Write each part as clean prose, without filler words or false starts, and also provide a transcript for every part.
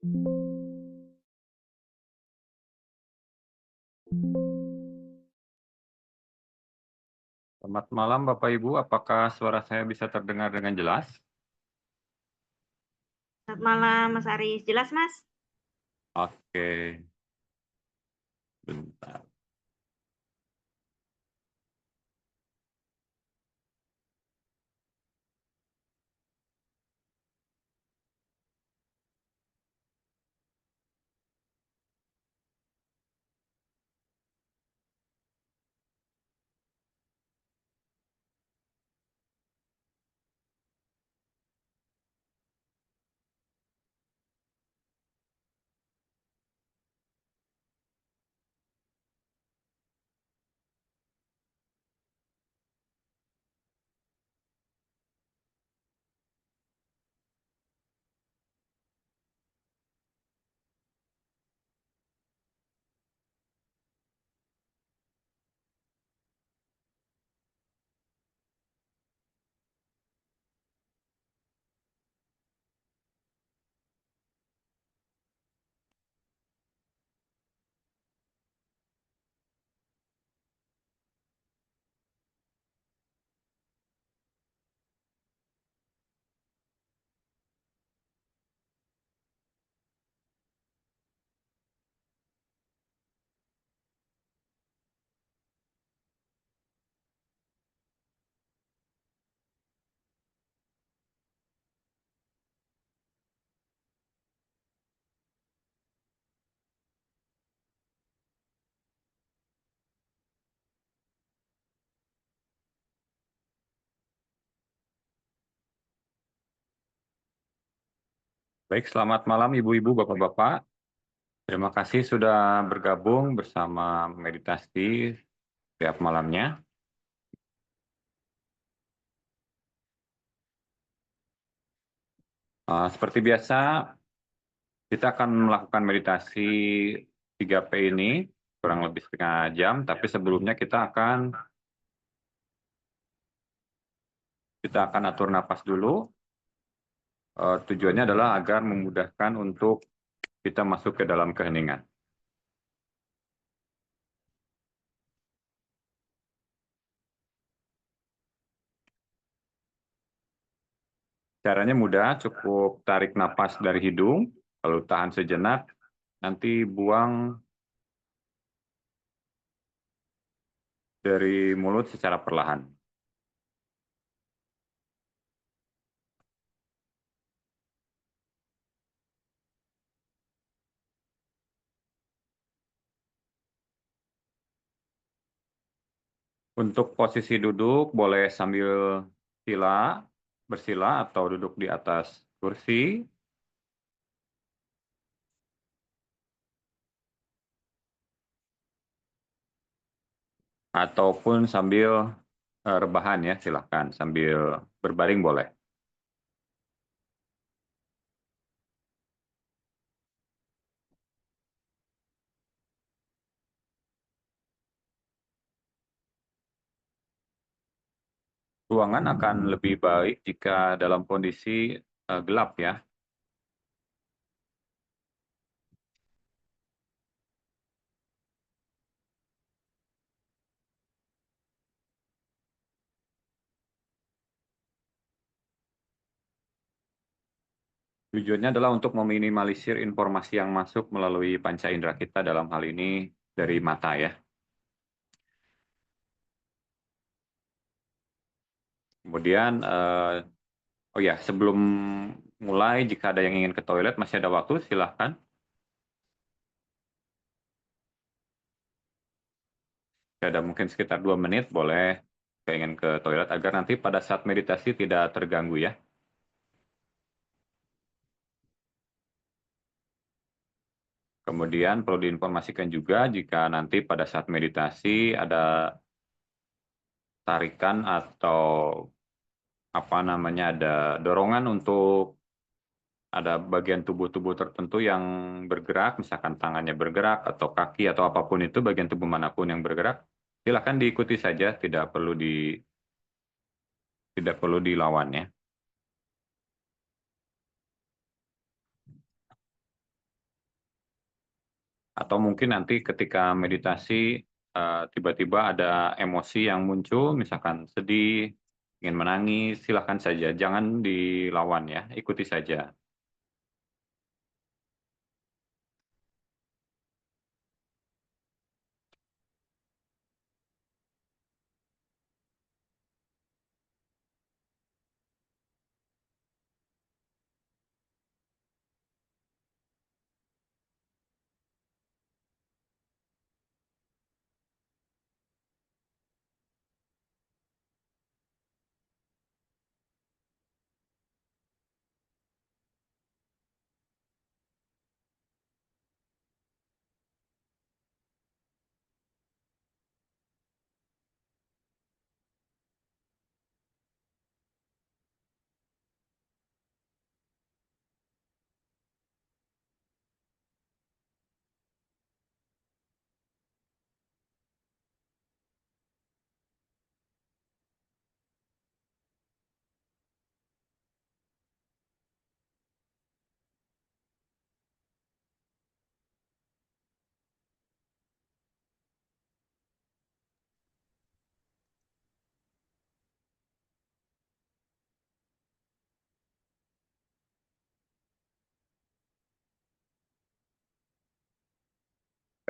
Selamat malam Bapak Ibu, apakah suara saya bisa terdengar dengan jelas? Selamat malam Mas Aris, jelas Mas? Oke, bentar. Baik, selamat malam Ibu-Ibu, Bapak-Bapak. Terima kasih sudah bergabung bersama meditasi setiap malamnya. Seperti biasa, kita akan melakukan meditasi 3P ini kurang lebih setengah jam, tapi sebelumnya kita akan atur napas dulu. Tujuannya adalah agar memudahkan untuk kita masuk ke dalam keheningan. Caranya mudah, cukup tarik napas dari hidung, lalu tahan sejenak, nanti buang dari mulut secara perlahan. Untuk posisi duduk, boleh sambil bersila atau duduk di atas kursi, ataupun sambil rebahan ya, silahkan. Sambil berbaring boleh. Ruangan akan lebih baik jika dalam kondisi gelap ya. Tujuannya adalah untuk meminimalisir informasi yang masuk melalui panca indera kita, dalam hal ini dari mata ya. Kemudian, oh ya, sebelum mulai, jika ada yang ingin ke toilet, masih ada waktu, silahkan. Ada mungkin sekitar 2 menit, boleh pengen ke toilet agar nanti pada saat meditasi tidak terganggu ya. Kemudian perlu diinformasikan juga jika nanti pada saat meditasi ada tarikan atau ada dorongan untuk ada bagian tubuh tertentu yang bergerak, misalkan tangannya bergerak atau kaki atau apapun itu, bagian tubuh manapun yang bergerak, silakan diikuti saja, tidak perlu dilawan ya. Atau mungkin nanti ketika meditasi tiba-tiba ada emosi yang muncul, misalkan sedih, ingin menangis, silahkan saja, jangan dilawan ya, ikuti saja.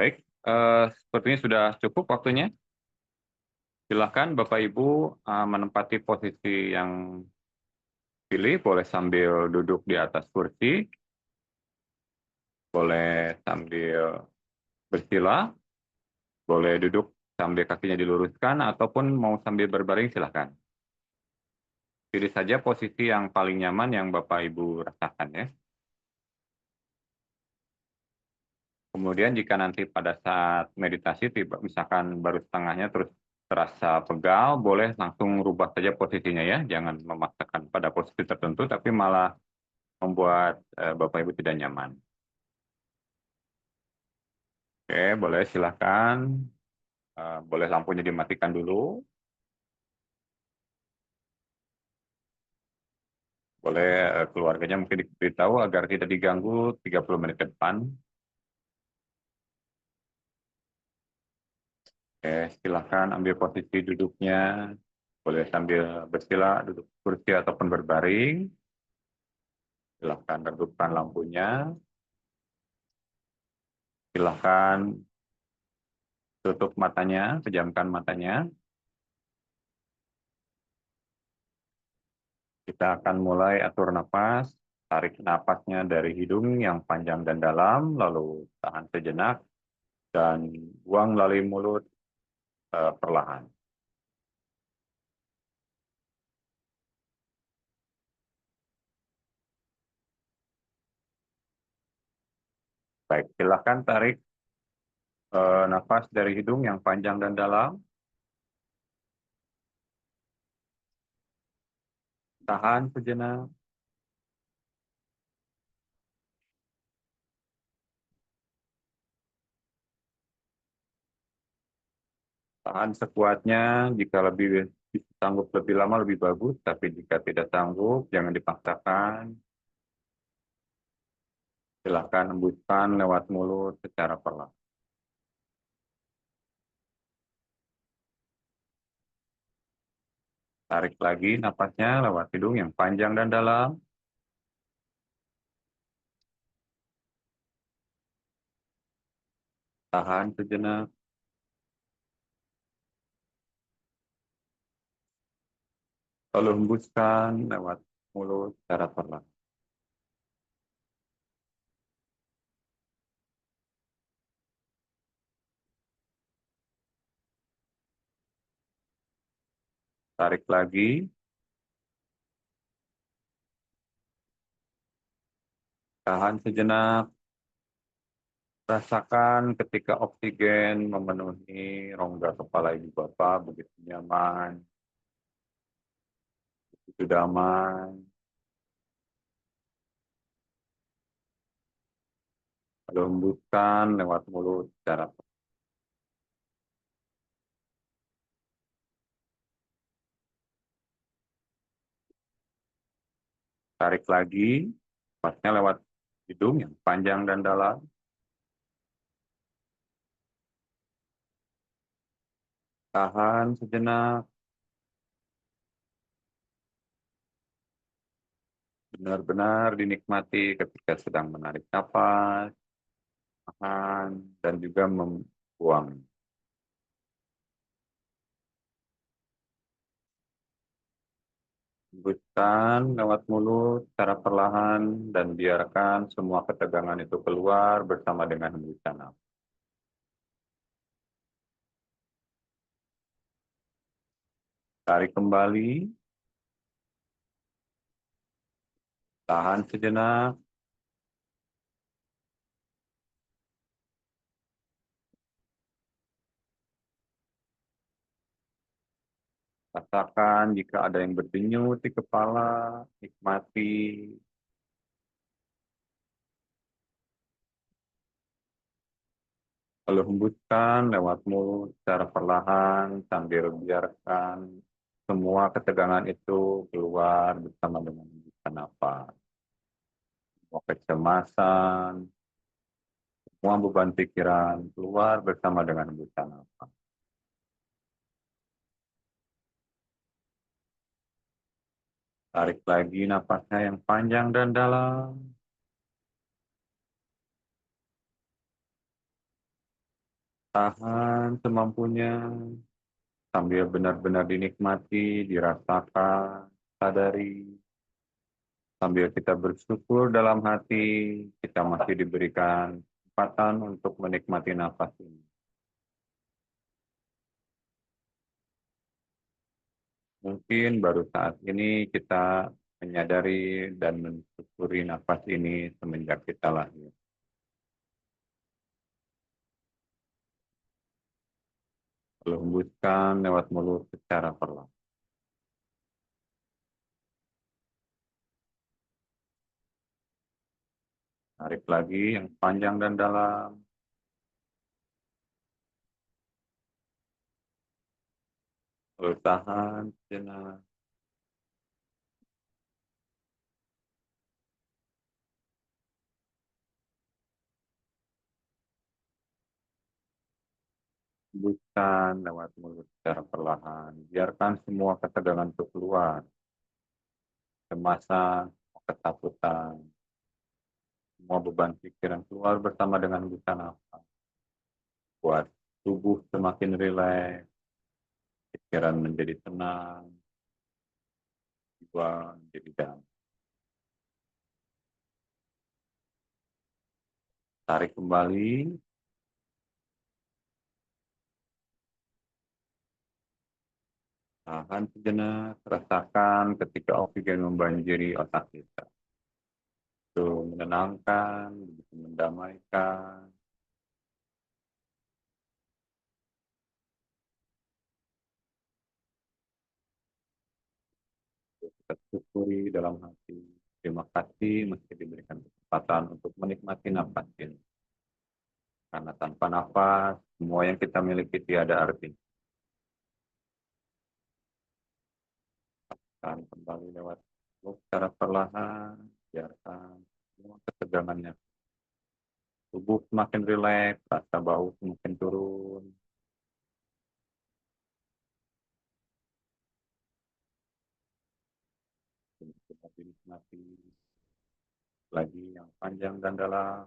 Baik, sepertinya sudah cukup waktunya. Silakan Bapak Ibu menempati posisi yang pilih, boleh sambil duduk di atas kursi, boleh sambil bersila, boleh duduk sambil kakinya diluruskan, ataupun mau sambil berbaring silakan. Pilih saja posisi yang paling nyaman yang Bapak Ibu rasakan ya. Kemudian jika nanti pada saat meditasi tiba misalkan baru setengahnya terus terasa pegal, boleh langsung rubah saja posisinya ya. Jangan memaksakan pada posisi tertentu tapi malah membuat Bapak Ibu tidak nyaman. Oke, boleh silakan. Boleh lampunya dimatikan dulu. Boleh keluarganya mungkin diberitahu agar tidak diganggu 30 menit ke depan. Oke, silakan ambil posisi duduknya. Boleh sambil bersila, duduk kursi ataupun berbaring. Silakan redupkan lampunya. Silakan tutup matanya, pejamkan matanya. Kita akan mulai atur nafas. Tarik nafasnya dari hidung yang panjang dan dalam, lalu tahan sejenak, dan buang melalui mulut perlahan. Baik, silakan tarik nafas dari hidung yang panjang dan dalam. Tahan sejenak. Tahan sekuatnya. Jika lebih sanggup lebih lama lebih bagus, tapi jika tidak sanggup, jangan dipaksakan. Silakan hembuskan lewat mulut secara perlahan. Tarik lagi napasnya lewat hidung yang panjang dan dalam. Tahan sejenak. Lalu hembuskan lewat mulut secara perlahan. Tarik lagi. Tahan sejenak. Rasakan ketika oksigen memenuhi rongga kepala ibu bapak, begitu nyaman, begitu damai. Lalu hembuskan lewat mulut secara perlahan. Tarik lagi, napasnya lewat hidung yang panjang dan dalam. Tahan sejenak, benar-benar dinikmati ketika sedang menarik napas, tahan, dan juga membuang. Hembuskan lewat mulut secara perlahan dan biarkan semua ketegangan itu keluar bersama dengan hembusan nafas. Tarik kembali, tahan sejenak, rasakan jika ada yang berdenyut di kepala, nikmati. Lalu hembuskan lewat mulut secara perlahan sambil biarkan semua ketegangan itu keluar bersama dengan hembusan nafas. Semua kecemasan, semua beban pikiran keluar bersama dengan hembusan nafas. Tarik lagi napasnya yang panjang dan dalam. Tahan semampunya sambil benar-benar dinikmati, dirasakan, sadari. Sambil kita bersyukur dalam hati, kita masih diberikan kesempatan untuk menikmati nafas ini. Mungkin baru saat ini kita menyadari dan mensyukuri nafas ini semenjak kita lahir. Lalu hembuskan lewat mulut secara perlahan. Tarik lagi yang panjang dan dalam. Lalu tahan sejenak. Hembuskan lewat mulut secara perlahan. Biarkan semua ketegangan itu keluar. Kecemasan, ketakutan, semua beban pikiran keluar bersama dengan hembusan nafas. Buat tubuh semakin rileks, pikiran menjadi tenang, jiwa menjadi damai. Tarik kembali, tahan sejenak, rasakan ketika oksigen membanjiri otak kita. Itu menenangkan, begitu mendamaikan. Kita syukuri dalam hati. Terima kasih masih diberikan kesempatan untuk menikmati nafas ini. Karena tanpa nafas, semua yang kita miliki tiada arti. Tahan kembali lewat mulut secara perlahan, biarkan semua ketegangannya. Tubuh semakin rileks, rasa bau semakin turun. Kita dinikmati lagi yang panjang dan dalam.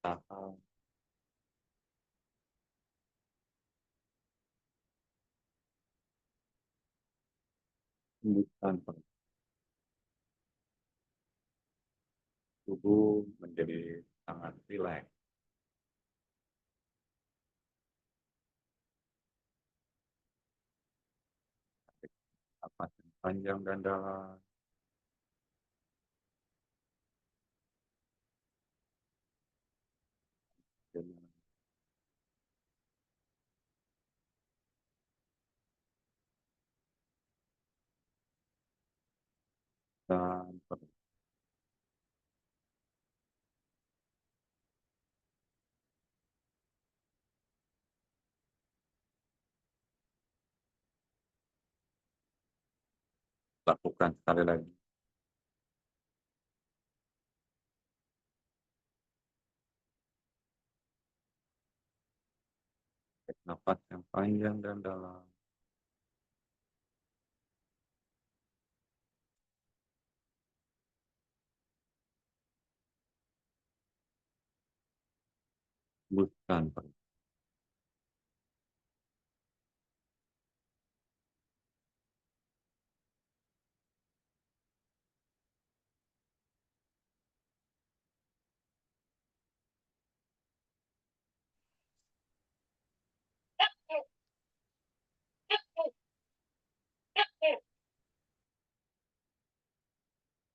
Tahan, hembuskan penuh. Tubuh menjadi sangat rileks. Napas yang panjang dan dalam. Dan lakukan sekali lagi. Napas yang panjang dan dalam. Hembuskan perut.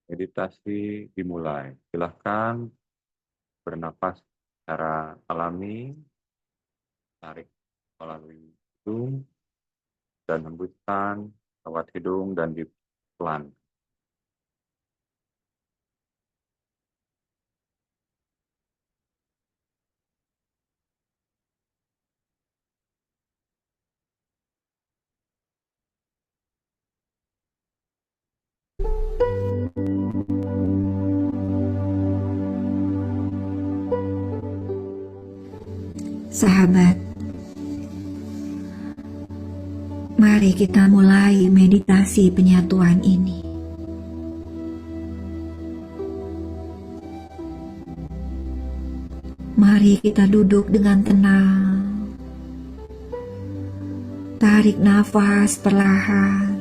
Meditasi dimulai. Silahkan bernapas secara alami, tarik melalui hidung dan hembuskan lewat hidung dan di pelan. Sahabat, mari kita mulai meditasi penyatuan ini. Mari kita duduk dengan tenang. Tarik nafas perlahan.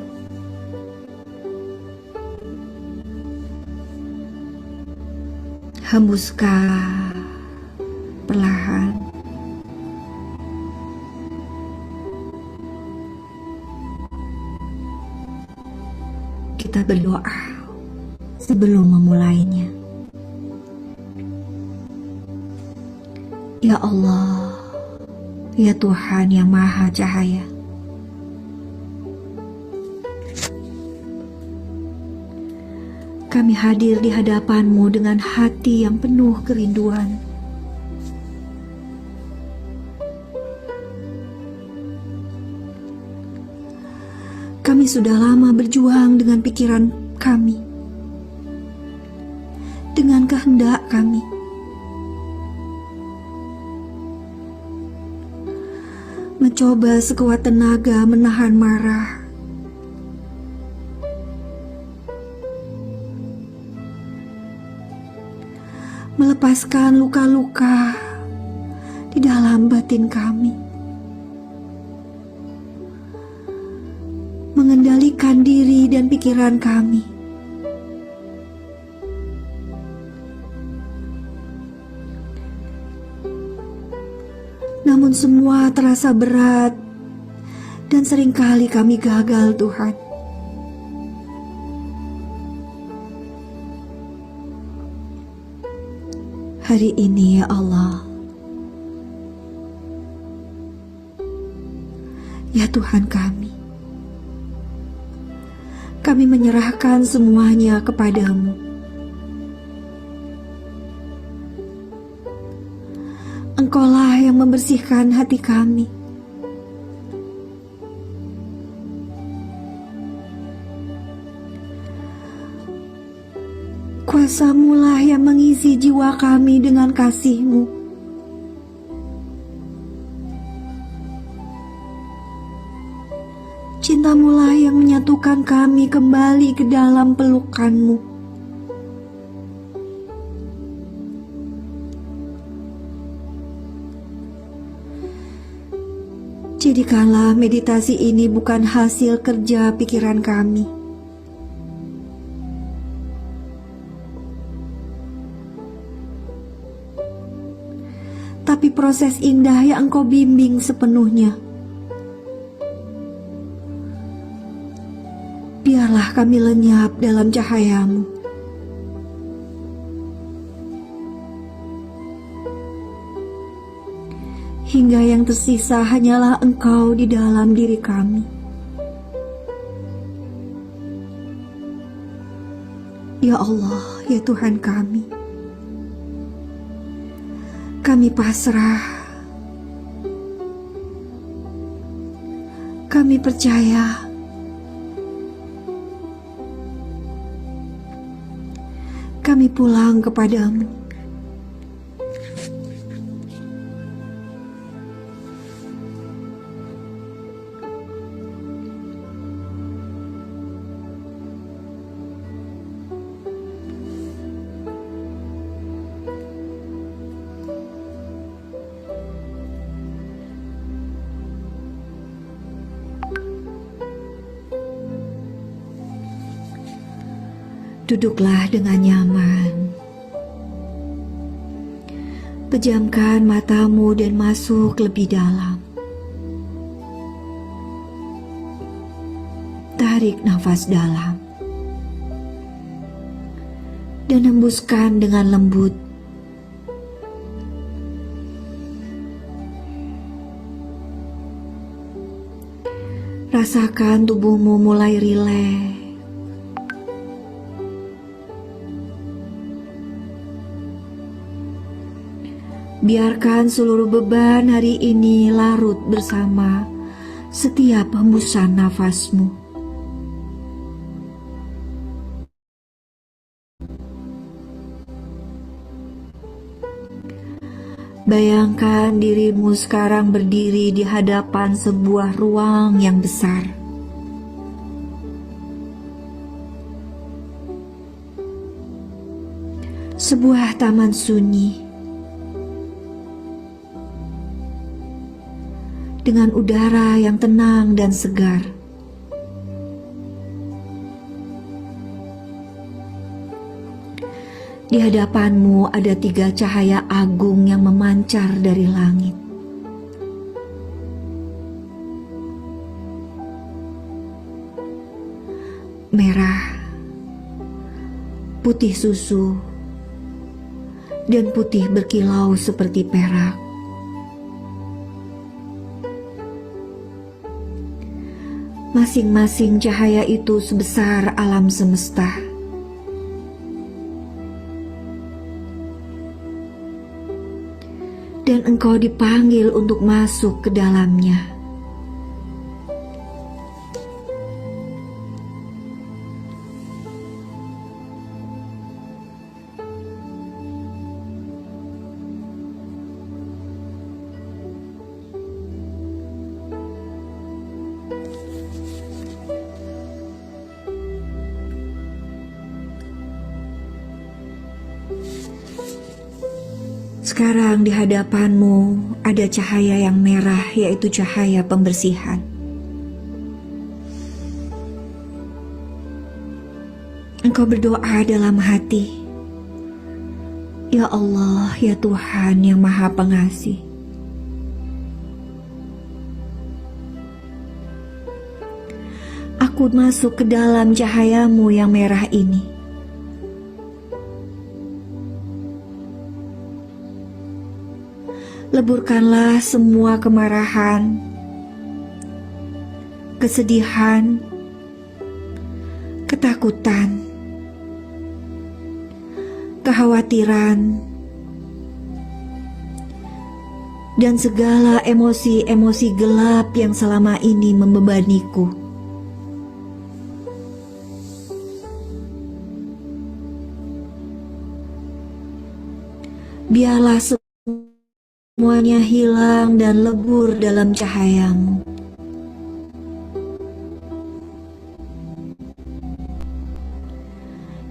Hembuskan perlahan. Kita berdoa sebelum memulainya. Ya Allah, ya Tuhan yang Maha Cahaya, kami hadir di hadapan-Mu dengan hati yang penuh kerinduan. Kami sudah lama berjuang dengan pikiran kami, dengan kehendak kami. Mencoba sekuat tenaga menahan marah. Melepaskan luka-luka di dalam batin kami. Mengendalikan diri dan pikiran kami. Namun semua terasa berat dan seringkali kami gagal, Tuhan. Hari ini ya Allah, ya Tuhan kami menyerahkan semuanya kepadamu. Engkaulah yang membersihkan hati kami. Kuasa-Mu-lah yang mengisi jiwa kami dengan kasih-Mu. Cinta-Mu-lah yang menyatukan kami kembali ke dalam pelukan-Mu. Jadikanlah meditasi ini bukan hasil kerja pikiran kami, tapi proses indah yang Engkau bimbing sepenuhnya. Biarlah kami lenyap dalam cahaya-Mu. Hingga yang tersisa hanyalah Engkau di dalam diri kami. Ya Allah, ya Tuhan kami pasrah. Kami percaya. Kami pulang kepadamu. Duduklah dengan nyaman. Pejamkan matamu dan masuk lebih dalam. Tarik nafas dalam dan hembuskan dengan lembut. Rasakan tubuhmu mulai rileks. Biarkan seluruh beban hari ini larut bersama setiap hembusan nafasmu. Bayangkan dirimu sekarang berdiri di hadapan sebuah ruang yang besar. Sebuah taman sunyi dengan udara yang tenang dan segar. Di hadapanmu ada 3 cahaya agung yang memancar dari langit. Merah, putih susu, dan putih berkilau seperti perak. Masing-masing cahaya itu sebesar alam semesta. Dan engkau dipanggil untuk masuk ke dalamnya. Sekarang di hadapanmu ada cahaya yang merah, yaitu cahaya pembersihan. Engkau berdoa dalam hati, "Ya Allah, ya Tuhan yang Maha Pengasih, aku masuk ke dalam cahayamu yang merah ini. Leburkanlah semua kemarahan, kesedihan, ketakutan, kekhawatiran, dan segala emosi-emosi gelap yang selama ini membebaniku. Biarlah semuanya hilang dan lebur dalam cahayamu.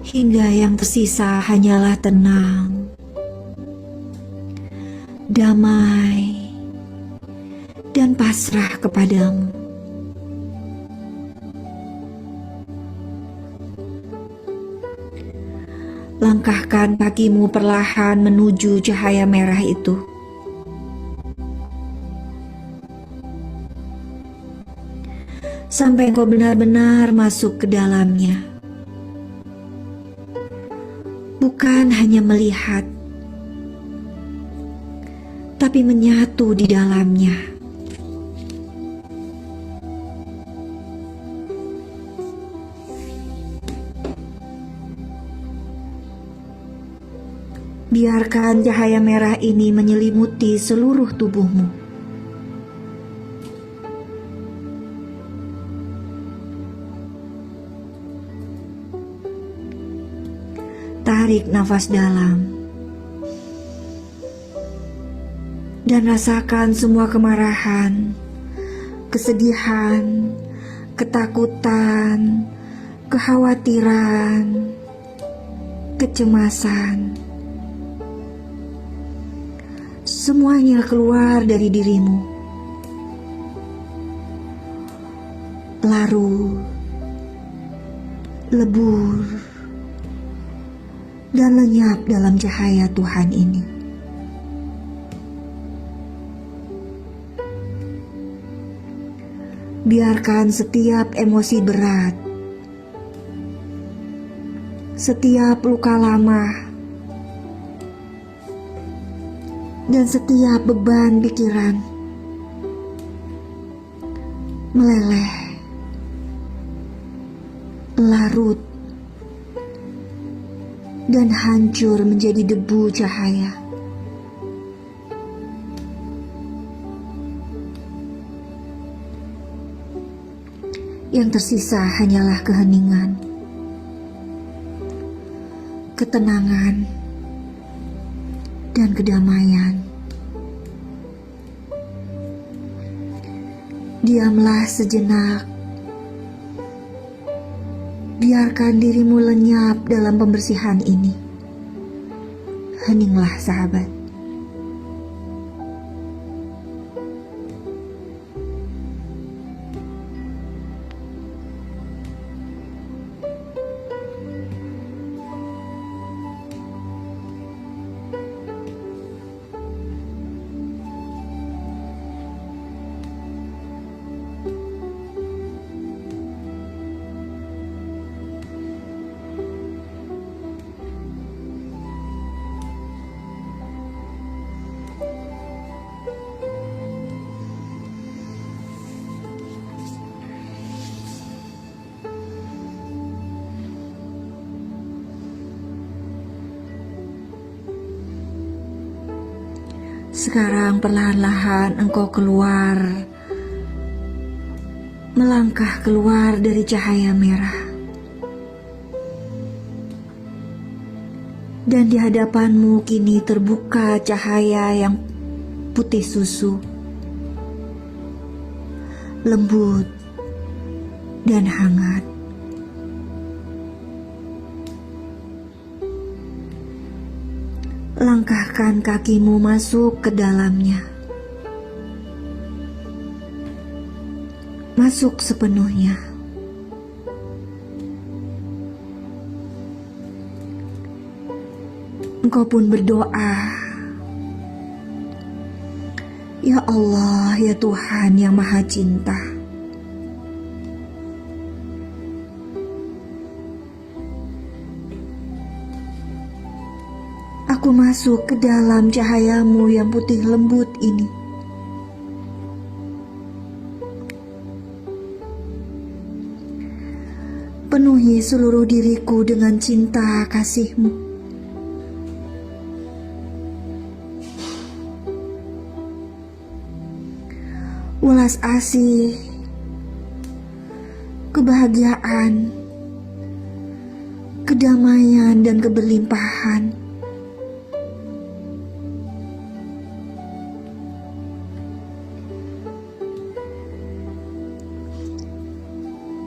Hingga yang tersisa hanyalah tenang, damai, dan pasrah kepadamu. Langkahkan kakimu perlahan menuju cahaya merah itu. Sampai engkau benar-benar masuk ke dalamnya. Bukan hanya melihat, tapi menyatu di dalamnya. Biarkan cahaya merah ini menyelimuti seluruh tubuhmu. Tarik nafas dalam dan rasakan semua kemarahan, kesedihan, ketakutan, kekhawatiran, kecemasan. Semuanya keluar dari dirimu. Larut, lebur, dan lenyap dalam cahaya Tuhan ini. Biarkan setiap emosi berat, setiap luka lama, dan setiap beban pikiran meleleh, larut, dan hancur menjadi debu cahaya. Yang tersisa hanyalah keheningan, ketenangan, dan kedamaian. Diamlah sejenak, biarkan dirimu lenyap dalam pembersihan ini. Heninglah, sahabat. Sekarang perlahan-lahan engkau keluar, melangkah keluar dari cahaya merah. Dan di hadapanmu kini terbuka cahaya yang putih susu, lembut dan hangat. Langkahkan kakimu masuk ke dalamnya. Masuk sepenuhnya. Engkau pun berdoa, "Ya Allah, ya Tuhan yang Maha Cinta, aku masuk ke dalam cahayamu yang putih lembut ini. Penuhi seluruh diriku dengan cinta kasih-Mu. Welas asih, kebahagiaan, kedamaian, dan keberlimpahan.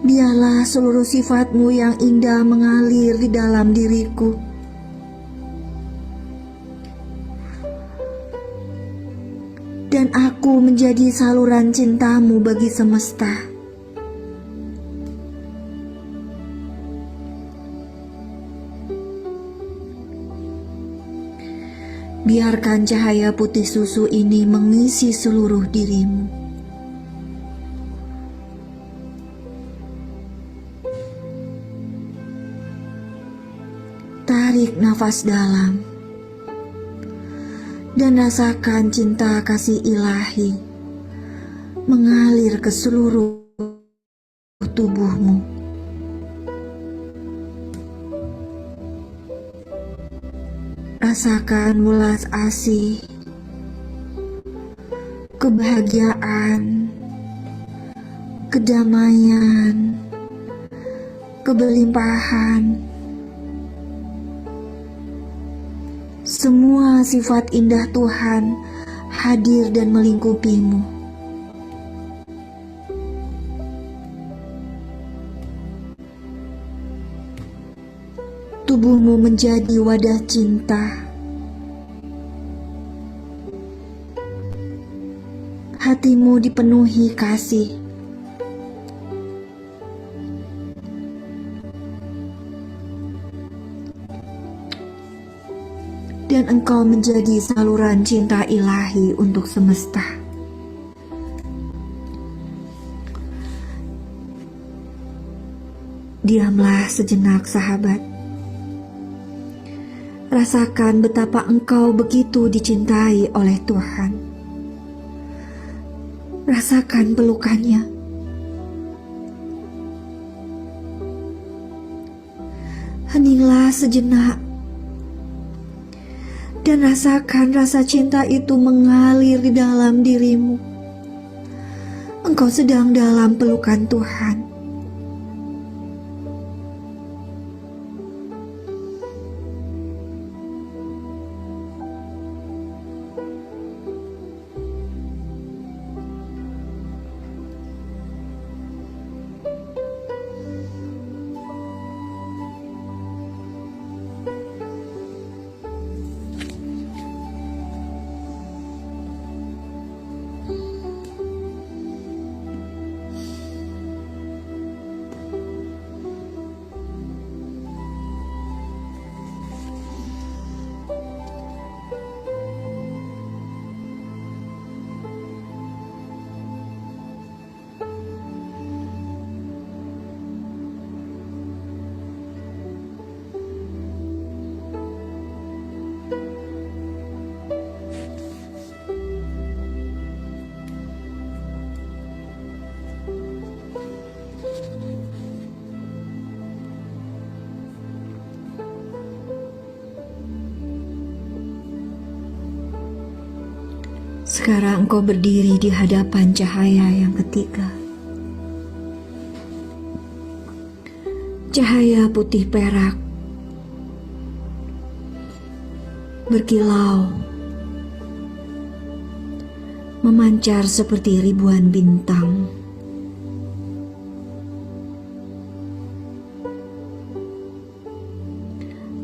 Biarlah seluruh sifat-Mu yang indah mengalir di dalam diriku. Dan aku menjadi saluran cinta-Mu bagi semesta. Biarkan cahaya putih susu ini mengisi seluruh dirimu. Tarik nafas dalam dan rasakan cinta kasih ilahi mengalir ke seluruh tubuhmu. Rasakan welas asih, kebahagiaan, kedamaian, keberlimpahan. Semua sifat indah Tuhan hadir dan melingkupimu. Tubuhmu menjadi wadah cinta. Hatimu dipenuhi kasih. dan Engkau menjadi saluran cinta ilahi untuk semesta. Diamlah sejenak, sahabat. Rasakan betapa engkau begitu dicintai oleh Tuhan. Rasakan pelukannya. Heninglah sejenak dan rasakan rasa cinta itu mengalir di dalam dirimu. Engkau sedang dalam pelukan Tuhan. Sekarang engkau berdiri di hadapan cahaya yang ketiga. Cahaya putih perak, berkilau, memancar seperti ribuan bintang.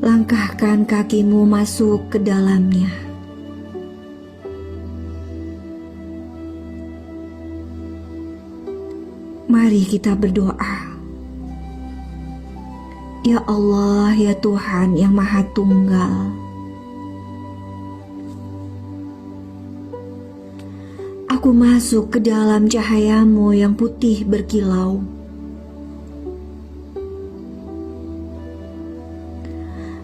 Langkahkan kakimu masuk ke dalamnya. Mari kita berdoa. Ya Allah, ya Tuhan yang Maha Tunggal, aku masuk ke dalam cahayamu yang putih berkilau.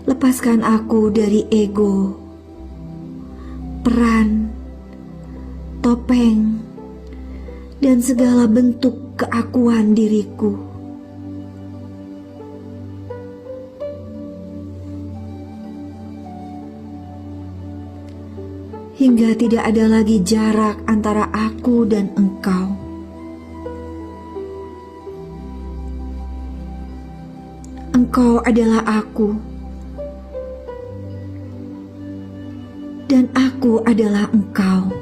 Lepaskan aku dari ego, peran, topeng, dan segala bentuk keakuan diriku. Hingga tidak ada lagi jarak antara aku dan engkau. Engkau adalah aku, dan aku adalah engkau.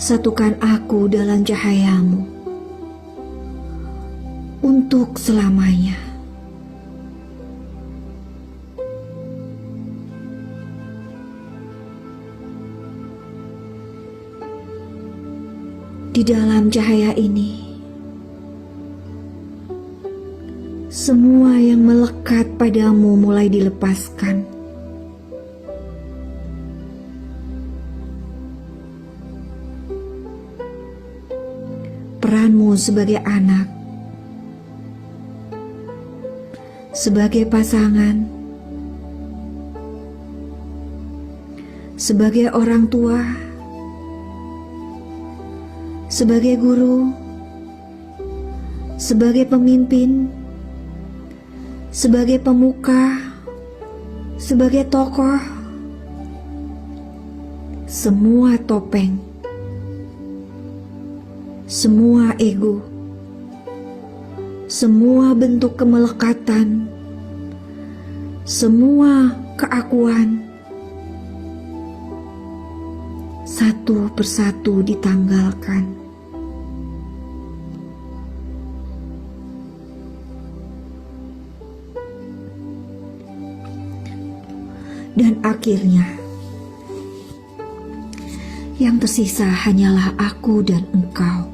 Satukan aku dalam cahayamu untuk selamanya. Di dalam cahaya ini, semua yang melekat padamu mulai dilepaskan. Peranmu sebagai anak, sebagai pasangan, sebagai orang tua, sebagai guru, sebagai pemimpin, sebagai pemuka, sebagai tokoh, semua topeng, semua ego, semua bentuk kemelekatan, semua keakuan, satu persatu ditanggalkan. Dan akhirnya, yang tersisa hanyalah aku dan engkau.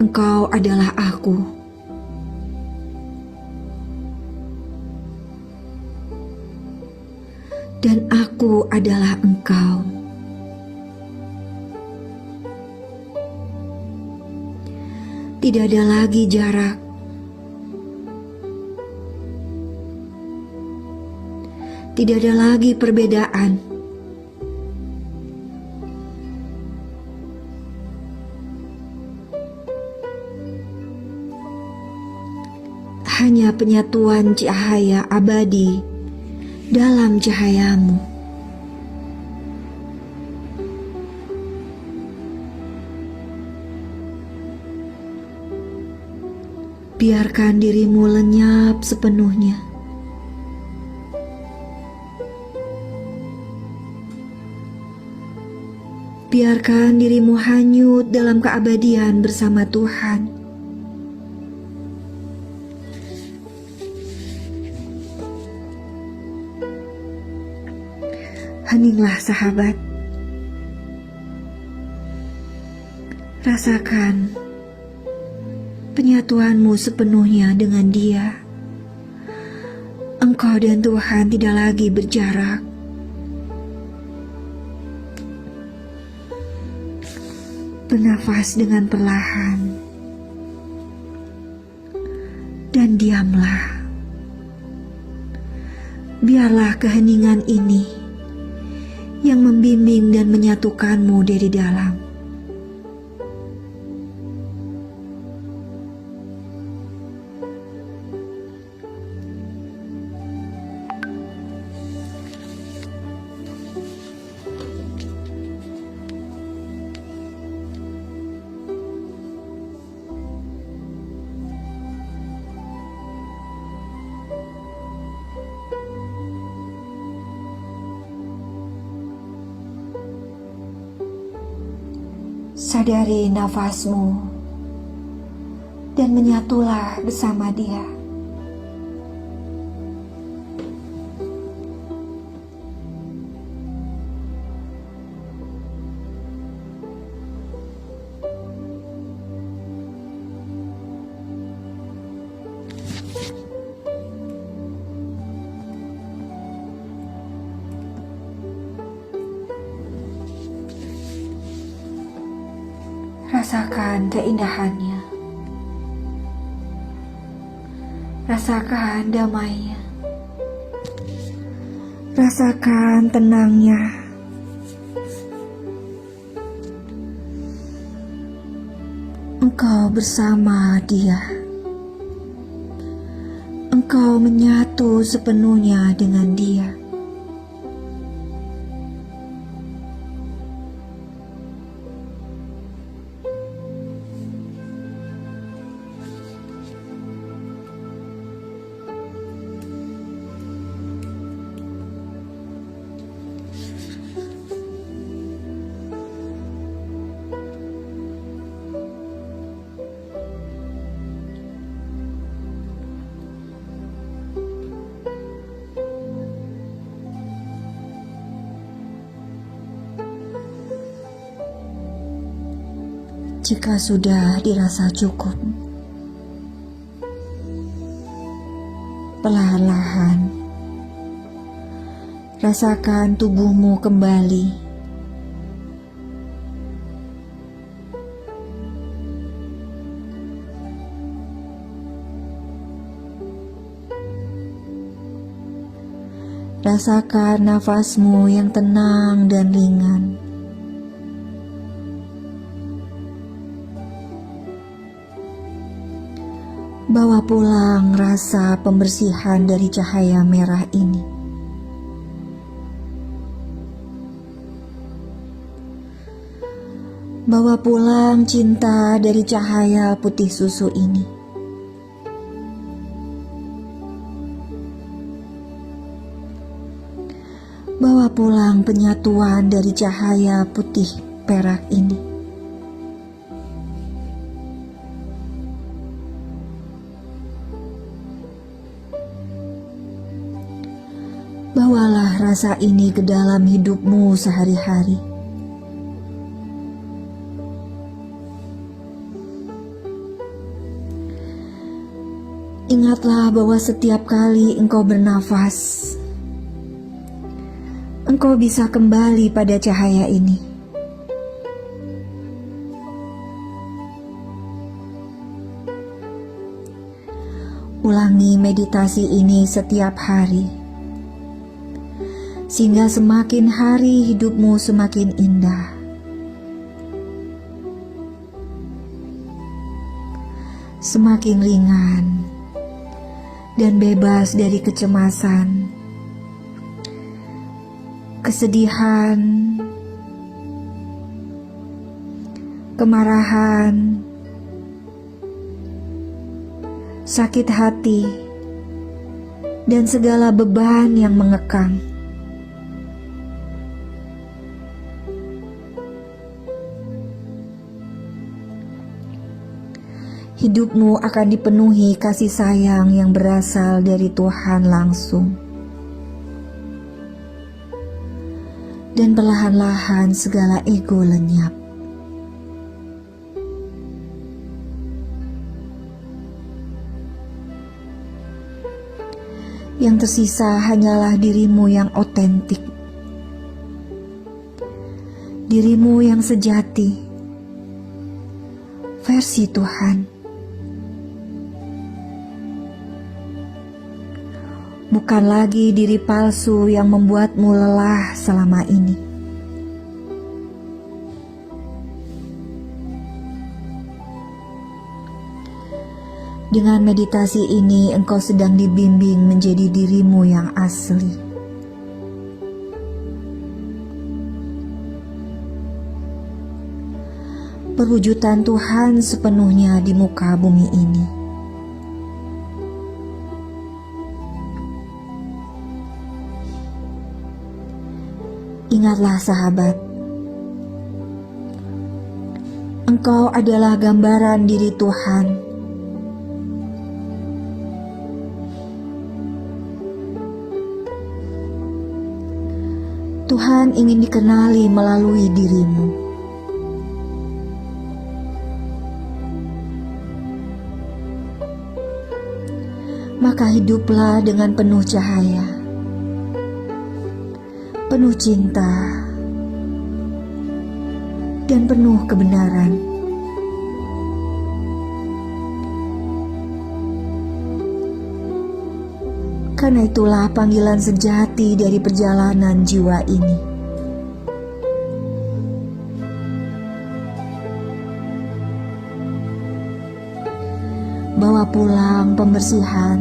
Engkau adalah aku. Dan aku adalah Engkau. Tidak ada lagi jarak. Tidak ada lagi perbedaan. Hanya penyatuan cahaya abadi dalam cahayamu. Biarkan dirimu lenyap sepenuhnya. Biarkan dirimu hanyut dalam keabadian bersama Tuhan. Heninglah sahabat. Rasakan penyatuanmu sepenuhnya dengan Dia. Engkau dan Tuhan tidak lagi berjarak. Bernafas dengan perlahan dan diamlah. Biarlah keheningan ini yang membimbing dan menyatukanmu dari dalam. Sadari nafasmu dan menyatulah bersama Dia. Rasakan keindahannya. Rasakan damainya. Rasakan tenangnya. Engkau bersama Dia. Engkau menyatu sepenuhnya dengan Dia. Jika sudah dirasa cukup, perlahan-lahan rasakan tubuhmu kembali. Rasakan nafasmu yang tenang dan ringan. Bawa pulang rasa pembersihan dari cahaya merah ini. Bawa pulang cinta dari cahaya putih susu ini. Bawa pulang penyatuan dari cahaya putih perak ini. Bawalah rasa ini ke dalam hidupmu sehari-hari. Ingatlah bahwa setiap kali engkau bernafas, engkau bisa kembali pada cahaya ini. Ulangi meditasi ini setiap hari, sehingga semakin hari hidupmu semakin indah. Semakin ringan dan bebas dari kecemasan, kesedihan, kemarahan, sakit hati, dan segala beban yang mengekang. Hidupmu akan dipenuhi kasih sayang yang berasal dari Tuhan langsung. Dan perlahan-lahan segala ego lenyap. Yang tersisa hanyalah dirimu yang otentik. Dirimu yang sejati. Versi Tuhan. Bukan lagi diri palsu yang membuatmu lelah selama ini. Dengan meditasi ini, engkau sedang dibimbing menjadi dirimu yang asli. Perwujudan Tuhan sepenuhnya di muka bumi ini. Ingatlah sahabat, engkau adalah gambaran diri Tuhan. Tuhan ingin dikenali melalui dirimu. Maka hiduplah dengan penuh cahaya, penuh cinta, dan penuh kebenaran. Karena itulah panggilan sejati dari perjalanan jiwa ini. Bawa pulang pembersihan,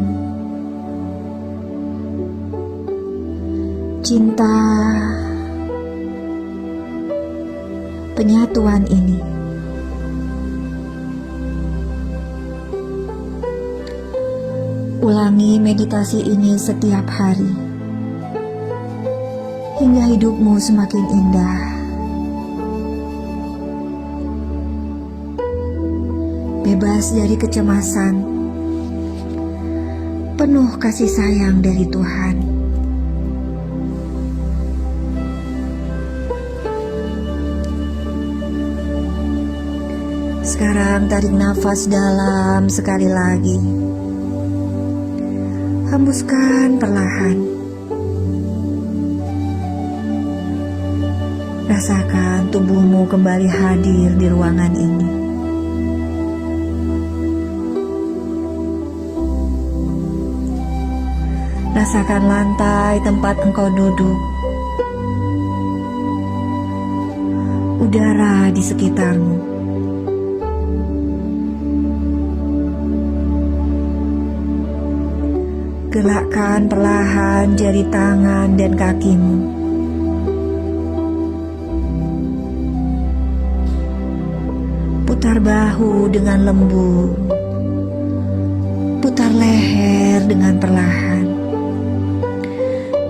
cinta, penyatuan ini. Ulangi meditasi ini setiap hari, hingga hidupmu semakin indah. Bebas dari kecemasan, penuh kasih sayang dari Tuhan. Sekarang tarik nafas dalam sekali lagi. Hembuskan perlahan. Rasakan tubuhmu kembali hadir di ruangan ini. Rasakan lantai tempat engkau duduk. Udara di sekitarmu. Gerakkan perlahan jari tangan dan kakimu. Putar bahu dengan lembut. Putar leher dengan perlahan.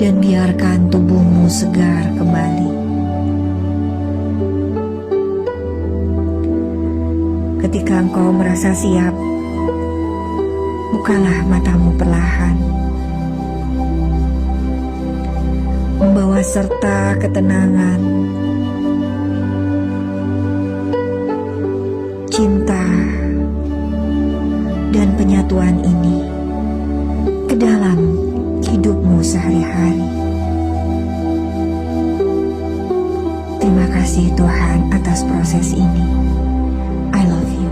Dan biarkan tubuhmu segar kembali. Ketika engkau merasa siap, bukalah matamu perlahan. Membawa serta ketenangan, cinta, dan penyatuan ini. dalam hidupmu sehari-hari. Terima kasih Tuhan atas proses ini. I love you.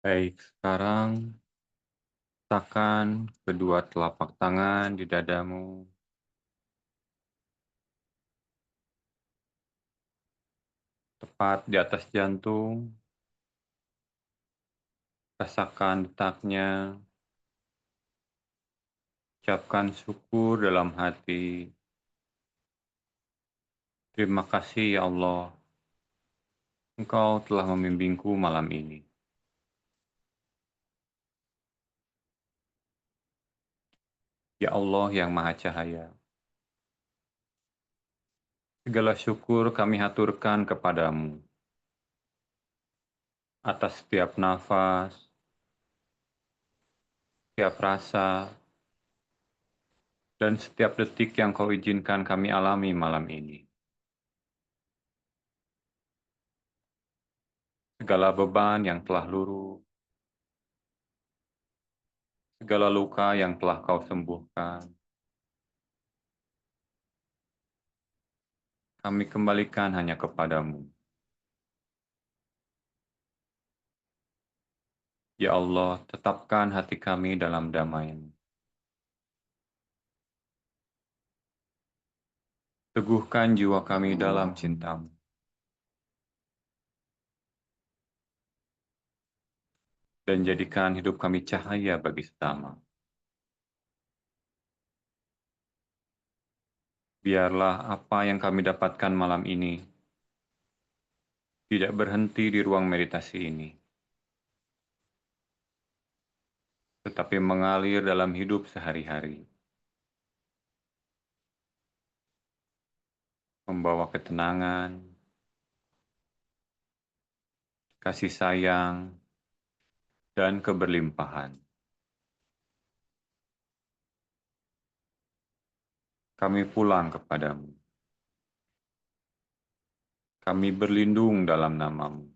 Baik, sekarang letakkan kedua telapak tangan di dadamu. Tepat di atas jantung. Rasakan detaknya. Ucapkan syukur dalam hati. Terima kasih ya Allah. Engkau telah membimbingku malam ini. Ya Allah yang Maha Cahaya. Segala syukur kami haturkan kepadamu. Atas setiap nafas, setiap rasa, dan setiap detik yang kau izinkan kami alami malam ini. Segala beban yang telah luruh, segala luka yang telah kau sembuhkan, kami kembalikan hanya kepadamu. Ya Allah, tetapkan hati kami dalam damai. Teguhkan jiwa kami dalam cinta-Mu. Dan jadikan hidup kami cahaya bagi sesama. Biarlah apa yang kami dapatkan malam ini tidak berhenti di ruang meditasi ini, tetapi mengalir dalam hidup sehari-hari, membawa ketenangan, kasih sayang, dan keberlimpahan. Kami pulang kepadamu. Kami berlindung dalam nama-Mu.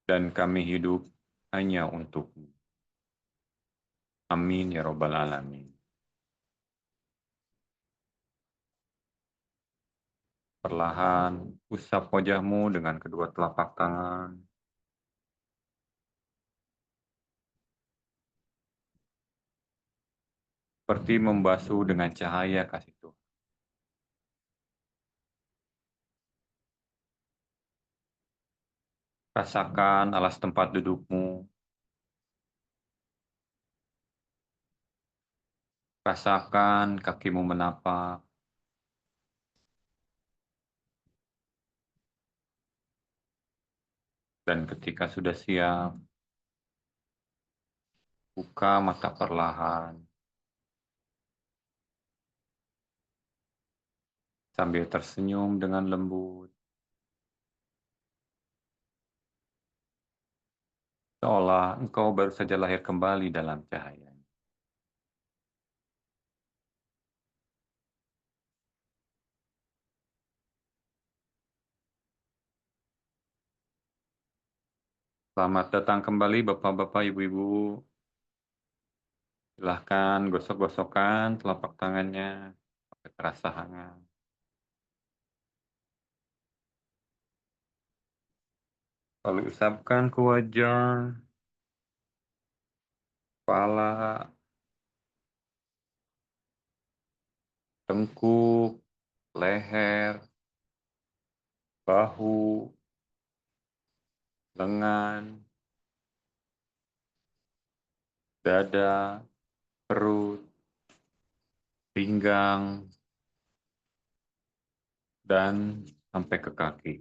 Dan kami hidup hanya untuk-Mu. Amin ya Rabbal Alamin. Perlahan, usap wajahmu dengan kedua telapak tangan. Seperti membasuh dengan cahaya kasih Tuhan. Rasakan alas tempat dudukmu. Rasakan kakimu menapak. Dan ketika sudah siap, buka mata perlahan. Sambil tersenyum dengan lembut. Seolah engkau baru saja lahir kembali dalam cahaya. Selamat datang kembali Bapak-Bapak, Ibu-Ibu. Silahkan gosok-gosokkan telapak tangannya sampai terasa hangat. Lalu usapkan ke wajah, kepala, tengkuk, leher, bahu, lengan, dada, perut, pinggang, dan sampai ke kaki.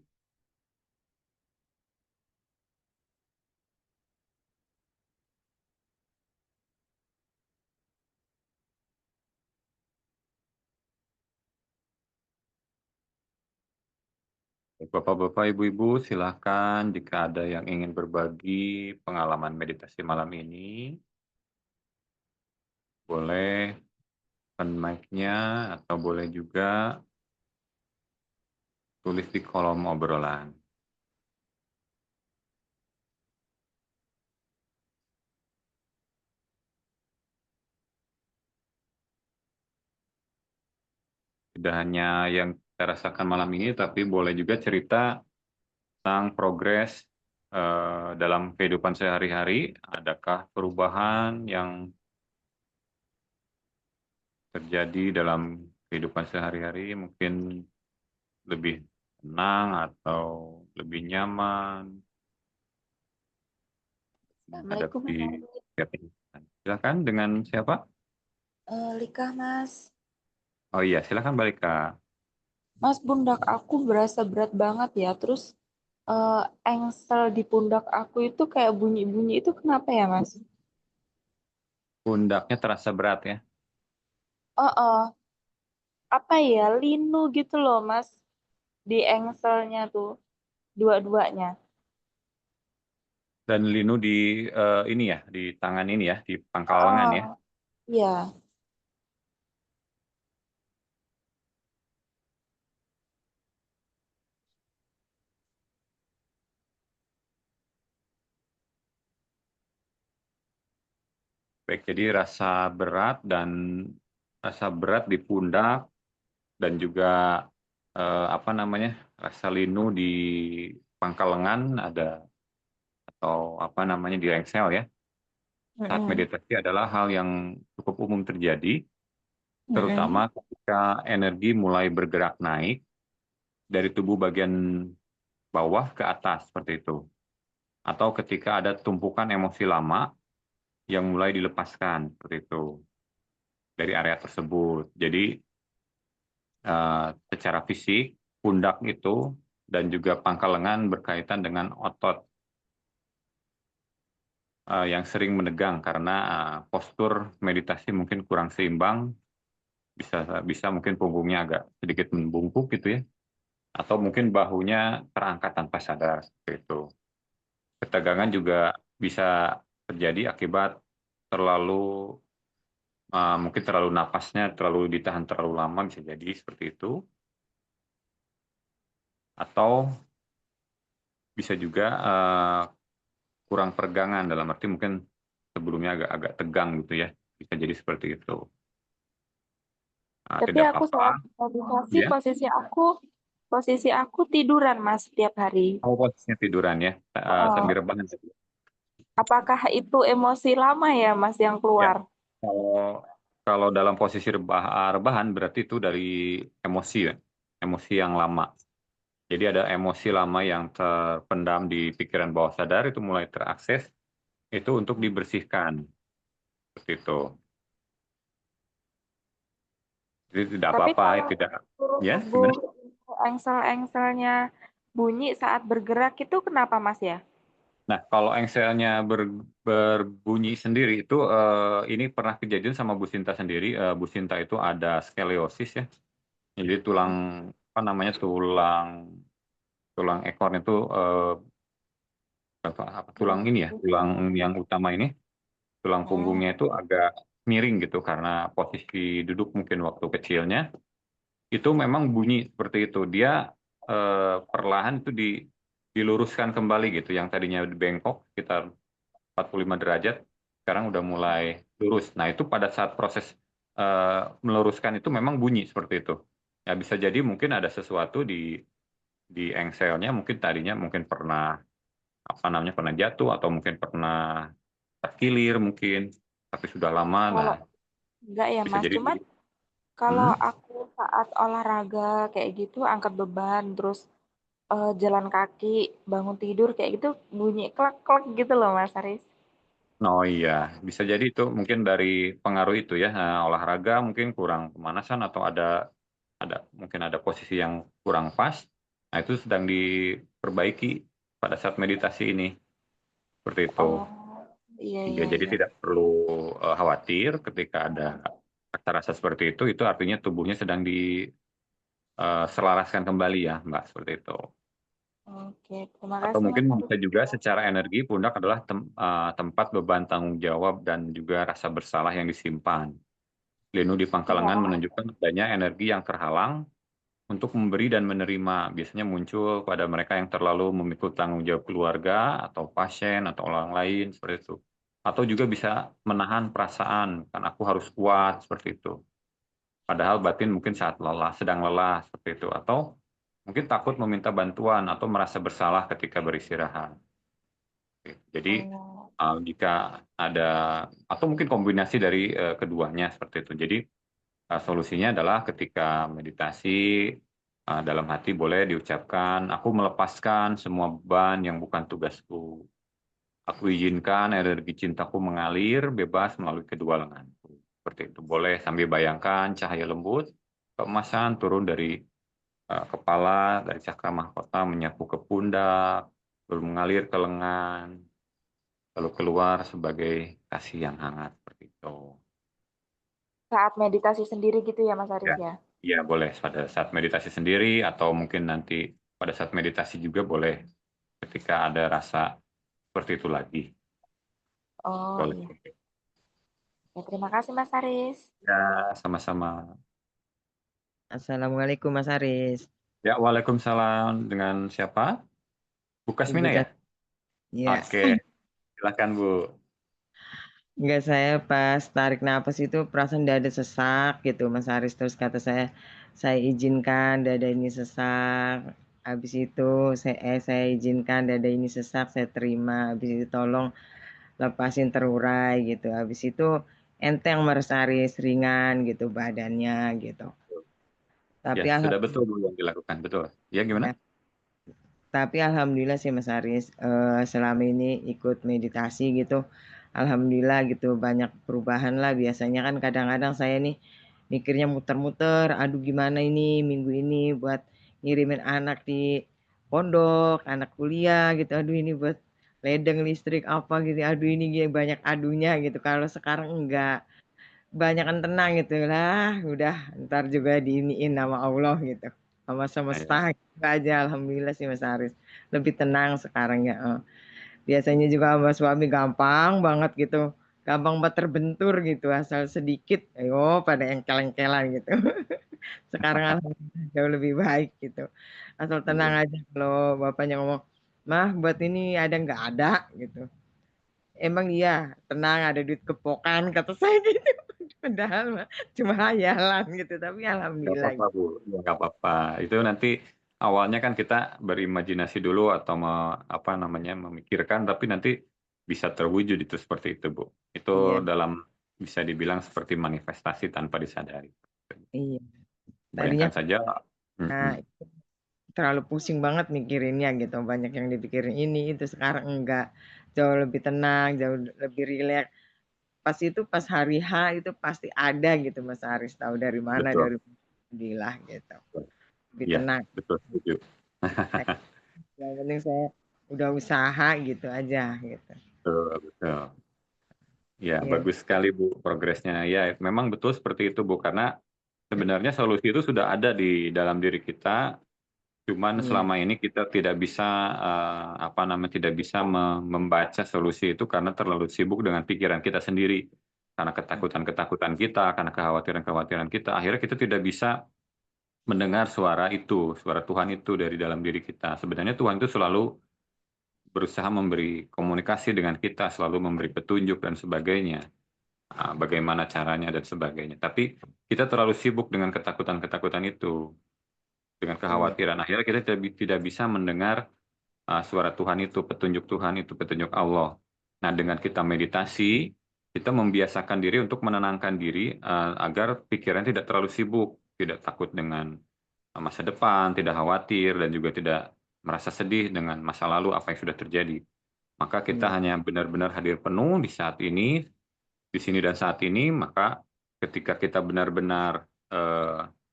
Bapak-bapak, ibu-ibu, silakan jika ada yang ingin berbagi pengalaman meditasi malam ini, boleh open mic-nya atau boleh juga tulis di kolom obrolan. Tidak hanya yang kita rasakan malam ini, tapi boleh juga cerita tentang progres dalam kehidupan sehari-hari. Adakah perubahan yang terjadi dalam kehidupan sehari-hari? Mungkin lebih tenang atau lebih nyaman Assalamualaikum, menghadapi Mas. setiap kehidupan. Silakan, dengan siapa? Lika, Mas. Oh iya, silakan balik Kak. Mas, pundak aku berasa berat banget ya. Terus engsel di pundak aku itu kayak bunyi-bunyi itu kenapa ya, Mas? Pundaknya terasa berat ya. Oh, apa ya, linu gitu loh, Mas. Di engselnya tuh, dua-duanya. Dan linu di ini ya, di tangan ini ya, di pangkal lengan ya. Iya. Baik, jadi rasa berat di pundak dan juga apa namanya, rasa linu di pangkal lengan ada, atau apa namanya, di engsel ya. Saat Mm-mm. meditasi adalah hal yang cukup umum terjadi terutama ketika energi mulai bergerak naik dari tubuh bagian bawah ke atas seperti itu. Atau ketika ada tumpukan emosi lama yang mulai dilepaskan seperti itu dari area tersebut. Jadi secara fisik pundak itu dan juga pangkal lengan berkaitan dengan otot yang sering menegang karena postur meditasi mungkin kurang seimbang, bisa mungkin punggungnya agak sedikit membungkuk gitu ya, atau mungkin bahunya terangkat tanpa sadar seperti itu. Ketegangan juga bisa terjadi akibat mungkin terlalu napasnya terlalu ditahan terlalu lama, bisa jadi seperti itu. Atau bisa juga kurang peregangan, dalam arti mungkin sebelumnya agak tegang gitu ya, bisa jadi seperti itu. Tapi Tidak aku saat apa-apa meditasi ya. posisi aku tiduran Mas setiap hari. Posisinya tiduran ya, Oh, sambil rebahan. apakah itu emosi lama ya Mas yang Ya, keluar? kalau dalam posisi rebahan berarti itu dari emosi ya, emosi yang lama. Jadi ada emosi lama yang terpendam di pikiran bawah sadar, itu mulai terakses, itu untuk dibersihkan seperti itu. Jadi tidak Tapi apa-apa, kalau tidak seluruh ya tubuh gimana? engsel-engselnya bunyi saat bergerak itu kenapa Mas ya? Nah, kalau engselnya berbunyi sendiri itu ini pernah kejadian sama Bu Sinta sendiri. Bu Sinta itu ada skoliosis ya. Jadi tulang ekornya itu tulang ini ya, tulang yang utama ini, tulang Hmm. punggungnya itu agak miring gitu karena posisi duduk mungkin waktu kecilnya. Itu memang bunyi seperti itu. Dia perlahan itu diluruskan kembali gitu. Yang tadinya bengkok sekitar 45 derajat, sekarang udah mulai lurus. Nah, itu pada saat proses meluruskan itu memang bunyi seperti itu. Ya, bisa jadi mungkin ada sesuatu di engselnya, mungkin tadinya mungkin pernah jatuh atau mungkin pernah terkilir mungkin, tapi sudah lama. Nah, Kalau enggak ya bisa Mas, jadi cuman bunyi. kalau Hmm? aku saat olahraga kayak gitu angkat beban terus jalan kaki, bangun tidur kayak gitu bunyi klak-klak gitu loh Mas Haris. Oh iya, bisa jadi itu mungkin dari pengaruh itu ya, olahraga mungkin kurang pemanasan atau mungkin ada posisi yang kurang pas. Nah, itu sedang diperbaiki pada saat meditasi ini. Seperti itu. Oh, iya Iya, iya jadi iya. tidak perlu khawatir ketika ada rasa-rasa seperti itu artinya tubuhnya sedang diselaraskan kembali ya, Mbak, seperti itu. Oke, terima Atau kasih mungkin Mas Haris. bisa juga secara energi pundak adalah tempat beban tanggung jawab dan juga rasa bersalah yang disimpan. Linu di pangkal lengan Iya. menunjukkan adanya energi yang terhalang untuk memberi dan menerima. Biasanya muncul pada mereka yang terlalu memikul tanggung jawab keluarga atau pasien atau orang lain seperti itu. Atau juga bisa menahan perasaan, kan aku harus kuat seperti itu. Padahal batin mungkin saat lelah, sedang lelah seperti itu. Atau mungkin takut meminta bantuan atau merasa bersalah ketika beristirahat. Jadi Oh, jika ada atau mungkin kombinasi dari keduanya seperti itu. Jadi solusinya adalah ketika meditasi dalam hati boleh diucapkan, aku melepaskan semua beban yang bukan tugasku. Aku izinkan energi cintaku mengalir bebas melalui kedua lenganku. Seperti itu. Boleh sambil bayangkan cahaya lembut, keemasan turun dari kepala, dari cakra mahkota menyapu ke pundak, lalu mengalir ke lengan, lalu keluar sebagai kasih yang hangat seperti itu. saat meditasi sendiri gitu ya Mas Ya, Haris ya? ya boleh pada saat meditasi sendiri atau mungkin nanti pada saat meditasi juga boleh ketika ada rasa seperti itu lagi. Oh Boleh. iya. Ya, terima kasih Mas Haris. Ya, sama-sama. Assalamualaikum Mas Haris. Ya, Waalaikumsalam. Dengan siapa? Bu Ibu Kasmina ya? Cat. Ya, Oke, silakan Bu. enggak, saya pas tarik napas itu perasaan dada sesak gitu Mas Haris. Terus kata saya izinkan dada ini sesak. Habis itu saya izinkan dada ini sesak, saya terima. Habis itu tolong lepasin terurai gitu. Habis itu enteng Mas Aris, ringan gitu badannya gitu. Ya, Tapi sudah betul alhamdulillah Bu yang dilakukan, betul. Ya, gimana? ya. Tapi alhamdulillah sih Mas Aris, selama ini ikut meditasi gitu, alhamdulillah gitu banyak perubahan lah. Biasanya kan kadang-kadang saya nih mikirnya muter-muter, aduh gimana ini minggu ini buat ngirimin anak di pondok, anak kuliah gitu, aduh ini buat ledeng listrik apa gitu, aduh ini banyak adunya gitu. Kalau sekarang enggak, banyakan tenang gitu lah, udah ntar juga diiniin nama Allah gitu, sama Nah, ya. semesta gitu aja. Alhamdulillah sih Mas Aris, lebih tenang sekarang ya. Biasanya juga sama suami gampang banget gitu, gampang banget terbentur gitu, asal sedikit, ayo pada engkel-engkelan gitu. Sekarang alhamdulillah jauh lebih baik gitu, asal tenang Iya. aja kalau bapaknya ngomong, "Mah buat ini ada nggak?" "Ada," gitu. "Emang iya? Tenang ada duit kepokan," kata saya gitu. Padahal mah cuma hayalan gitu, tapi Nggak alhamdulillah apa-apa gitu. Bu, ya, nggak apa-apa. Itu nanti awalnya kan kita berimajinasi dulu atau apa namanya memikirkan, tapi nanti bisa terwujud itu seperti itu Bu. Itu Iya, dalam bisa dibilang seperti manifestasi tanpa disadari. iya. Tadinya Bayangkan saja. nah, mm-mm. terlalu pusing banget mikirinnya gitu, banyak yang dipikirin ini itu, sekarang enggak, jauh lebih tenang, jauh lebih rileks. Pas itu pas hari H itu pasti ada gitu Mas Aris, tahu dari mana, Betul. dari Alhamdulillah gitu, lebih Iya, tenang. betul setuju. Yang penting saya udah usaha gitu aja gitu. Betul, betul. Ya, Iya, bagus sekali Bu progresnya. Ya, memang betul seperti itu Bu, karena sebenarnya solusi itu sudah ada di dalam diri kita. Cuman iya, selama ini kita tidak bisa apa namanya tidak bisa membaca solusi itu karena terlalu sibuk dengan pikiran kita sendiri. Karena ketakutan-ketakutan kita, karena kekhawatiran-kekhawatiran kita, akhirnya kita tidak bisa mendengar suara itu, suara Tuhan itu dari dalam diri kita. Sebenarnya Tuhan itu selalu berusaha memberi komunikasi dengan kita, selalu memberi petunjuk dan sebagainya. Bagaimana caranya dan sebagainya. Tapi kita terlalu sibuk dengan ketakutan-ketakutan itu, dengan iya, kekhawatiran. Akhirnya kita tidak bisa mendengar suara Tuhan itu, petunjuk Tuhan itu, petunjuk Allah. Nah, dengan kita meditasi, kita membiasakan diri untuk menenangkan diri agar pikiran tidak terlalu sibuk, tidak takut dengan masa depan, tidak khawatir, dan juga tidak merasa sedih dengan masa lalu apa yang sudah terjadi. Maka kita iya, hanya benar-benar hadir penuh di saat ini, di sini dan saat ini, maka ketika kita benar-benar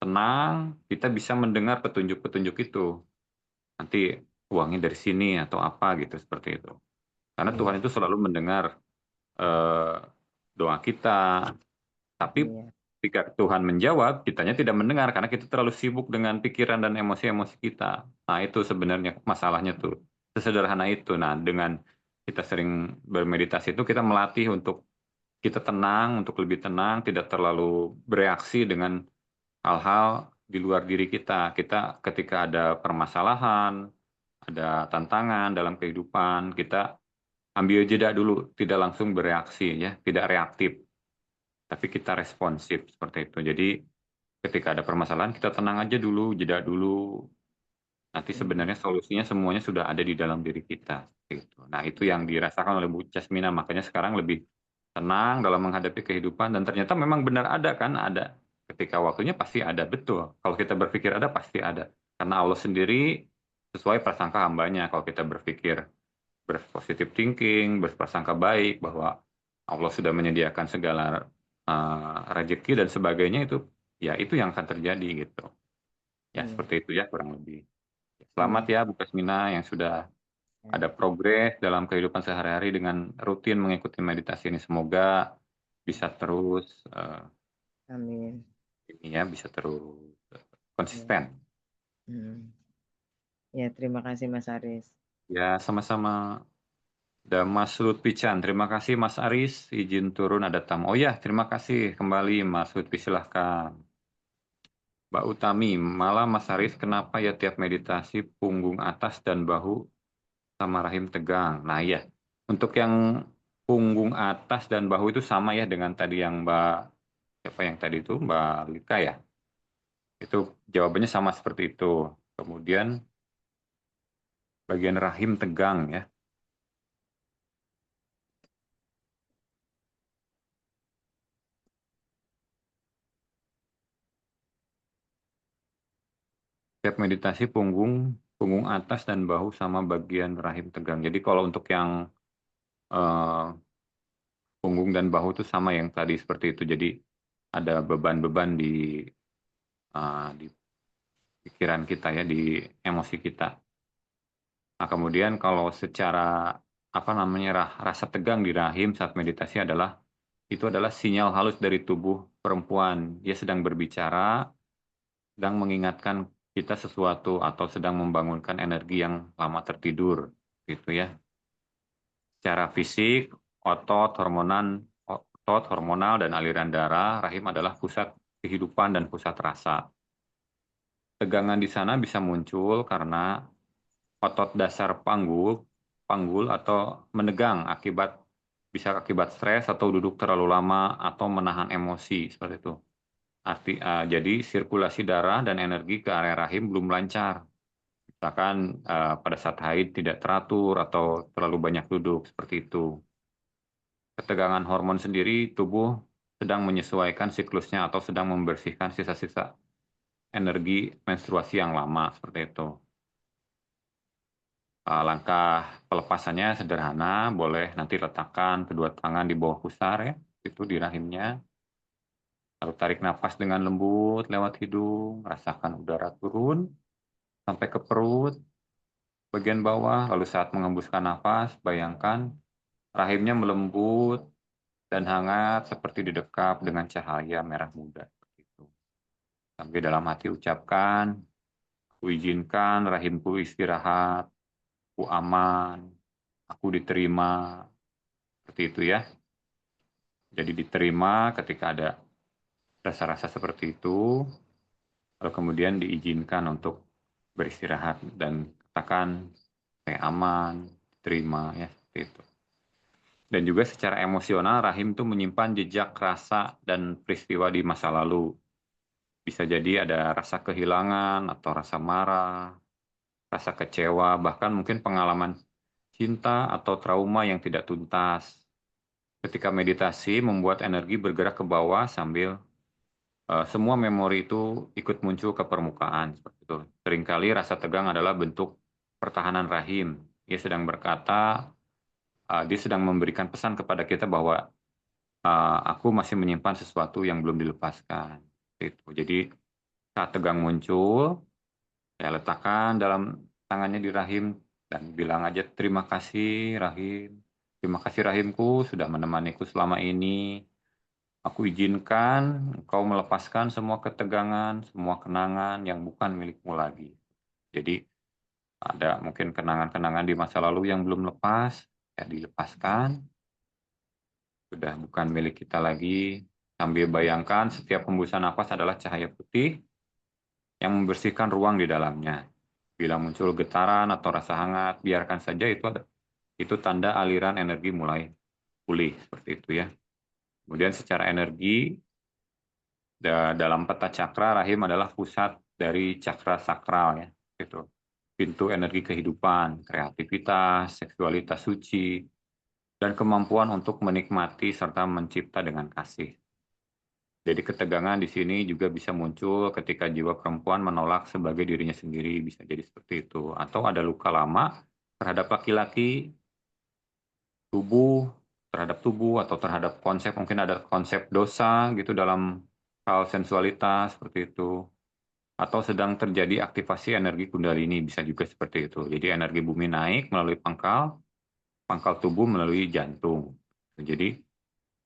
tenang, kita bisa mendengar petunjuk-petunjuk itu. Nanti uangnya dari sini atau apa gitu seperti itu. Karena iya, Tuhan itu selalu mendengar eh, doa kita, tapi iya, ketika Tuhan menjawab, kitanya tidak mendengar karena kita terlalu sibuk dengan pikiran dan emosi-emosi kita. Nah, itu sebenarnya masalahnya tuh. Sesederhana itu. Nah, dengan kita sering bermeditasi itu kita melatih untuk kita tenang, untuk lebih tenang, tidak terlalu bereaksi dengan hal-hal di luar diri kita. Kita ketika ada permasalahan, ada tantangan dalam kehidupan, kita ambil jeda dulu, tidak langsung bereaksi ya, tidak reaktif, tapi kita responsif seperti itu. Jadi ketika ada permasalahan kita tenang aja dulu, jeda dulu. Nanti iya, sebenarnya solusinya semuanya sudah ada di dalam diri kita. Gitu. Nah itu yang dirasakan oleh Bu Jasmina, makanya sekarang lebih tenang dalam menghadapi kehidupan dan ternyata memang benar ada kan, ada. Ketika waktunya pasti ada, betul. Kalau kita berpikir ada, pasti ada. Karena Allah sendiri sesuai prasangka hambanya. Kalau kita berpikir berpositif thinking, berprasangka baik bahwa Allah sudah menyediakan segala rezeki dan sebagainya itu, ya itu yang akan terjadi gitu. Ya iya, seperti itu ya kurang lebih. Selamat iya, ya Bu Kasmina yang sudah iya. ada progres dalam kehidupan sehari-hari dengan rutin mengikuti meditasi ini. Semoga bisa terus Amin. ini ya bisa terus Iya. konsisten. Hmm. Ya, terima kasih Mas Aris. Ya sama-sama. Dan Mas Lutfi Chan, terima kasih Mas Aris, izin turun ada tamu. Oh ya, terima kasih kembali Mas Lutfi, silahkan. Mbak Utami, malah Mas Aris kenapa ya tiap meditasi punggung atas dan bahu sama rahim tegang. Nah ya, untuk yang punggung atas dan bahu itu sama ya dengan tadi yang Mbak, siapa yang tadi itu Mbak Lika ya. Itu jawabannya sama seperti itu. Kemudian bagian rahim tegang ya. Setiap meditasi punggung atas dan bahu sama bagian rahim tegang. Jadi kalau untuk yang punggung dan bahu itu sama yang tadi seperti itu. Jadi ada beban-beban di pikiran kita ya, di emosi kita. Nah, kemudian kalau secara rasa tegang di rahim saat meditasi itu adalah sinyal halus dari tubuh perempuan. Dia sedang berbicara, sedang mengingatkan kita sesuatu atau sedang membangunkan energi yang lama tertidur, gitu ya. Secara fisik, otot, hormonal dan aliran darah, rahim adalah pusat kehidupan dan pusat rasa. Tegangan di sana bisa muncul karena otot dasar panggul atau menegang bisa akibat stres atau duduk terlalu lama atau menahan emosi seperti itu. Jadi sirkulasi darah dan energi ke area rahim belum lancar. Misalkan pada saat haid tidak teratur atau terlalu banyak duduk seperti itu. Ketegangan hormon sendiri, tubuh sedang menyesuaikan siklusnya atau sedang membersihkan sisa-sisa energi menstruasi yang lama seperti itu. Langkah pelepasannya sederhana, boleh nanti letakkan kedua tangan di bawah pusar ya, itu di rahimnya. Lalu tarik nafas dengan lembut lewat hidung, rasakan udara turun sampai ke perut bagian bawah. Lalu saat mengembuskan nafas, bayangkan rahimnya melembut dan hangat seperti didekap dengan cahaya merah muda. Sampai dalam hati ucapkan, aku izinkan rahimku istirahat, aku aman, aku diterima, seperti itu ya. Jadi diterima ketika ada rasa-rasa seperti itu, lalu kemudian diizinkan untuk beristirahat dan katakan saya aman, diterima ya seperti itu. Dan juga secara emosional rahim itu menyimpan jejak rasa dan peristiwa di masa lalu. Bisa jadi ada rasa kehilangan atau rasa marah, rasa kecewa, bahkan mungkin pengalaman cinta atau trauma yang tidak tuntas. Ketika meditasi membuat energi bergerak ke bawah sambil semua memori itu ikut muncul ke permukaan. Seperti itu. Seringkali rasa tegang adalah bentuk pertahanan rahim. Dia sedang berkata, dia sedang memberikan pesan kepada kita bahwa aku masih menyimpan sesuatu yang belum dilepaskan. Itu. Jadi saat tegang muncul, saya letakkan dalam tangannya di rahim dan bilang aja terima kasih rahim, terima kasih rahimku sudah menemaniku selama ini. Aku izinkan engkau melepaskan semua ketegangan, semua kenangan yang bukan milikmu lagi. Jadi ada mungkin kenangan-kenangan di masa lalu yang belum lepas, ya dilepaskan, sudah bukan milik kita lagi. Sambil bayangkan setiap hembusan napas adalah cahaya putih yang membersihkan ruang di dalamnya. Bila muncul getaran atau rasa hangat, biarkan saja itu tanda aliran energi mulai pulih seperti itu ya. Kemudian secara energi dalam peta cakra rahim adalah pusat dari cakra sakral ya, gitu. Pintu energi kehidupan, kreativitas, seksualitas suci, dan kemampuan untuk menikmati serta mencipta dengan kasih. Jadi ketegangan di sini juga bisa muncul ketika jiwa perempuan menolak sebagai dirinya sendiri, bisa jadi seperti itu. Atau ada luka lama terhadap laki-laki, terhadap tubuh atau terhadap konsep, mungkin ada konsep dosa gitu dalam hal sensualitas seperti itu. Atau sedang terjadi aktivasi energi kundalini, bisa juga seperti itu. Jadi energi bumi naik melalui pangkal tubuh melalui jantung. Jadi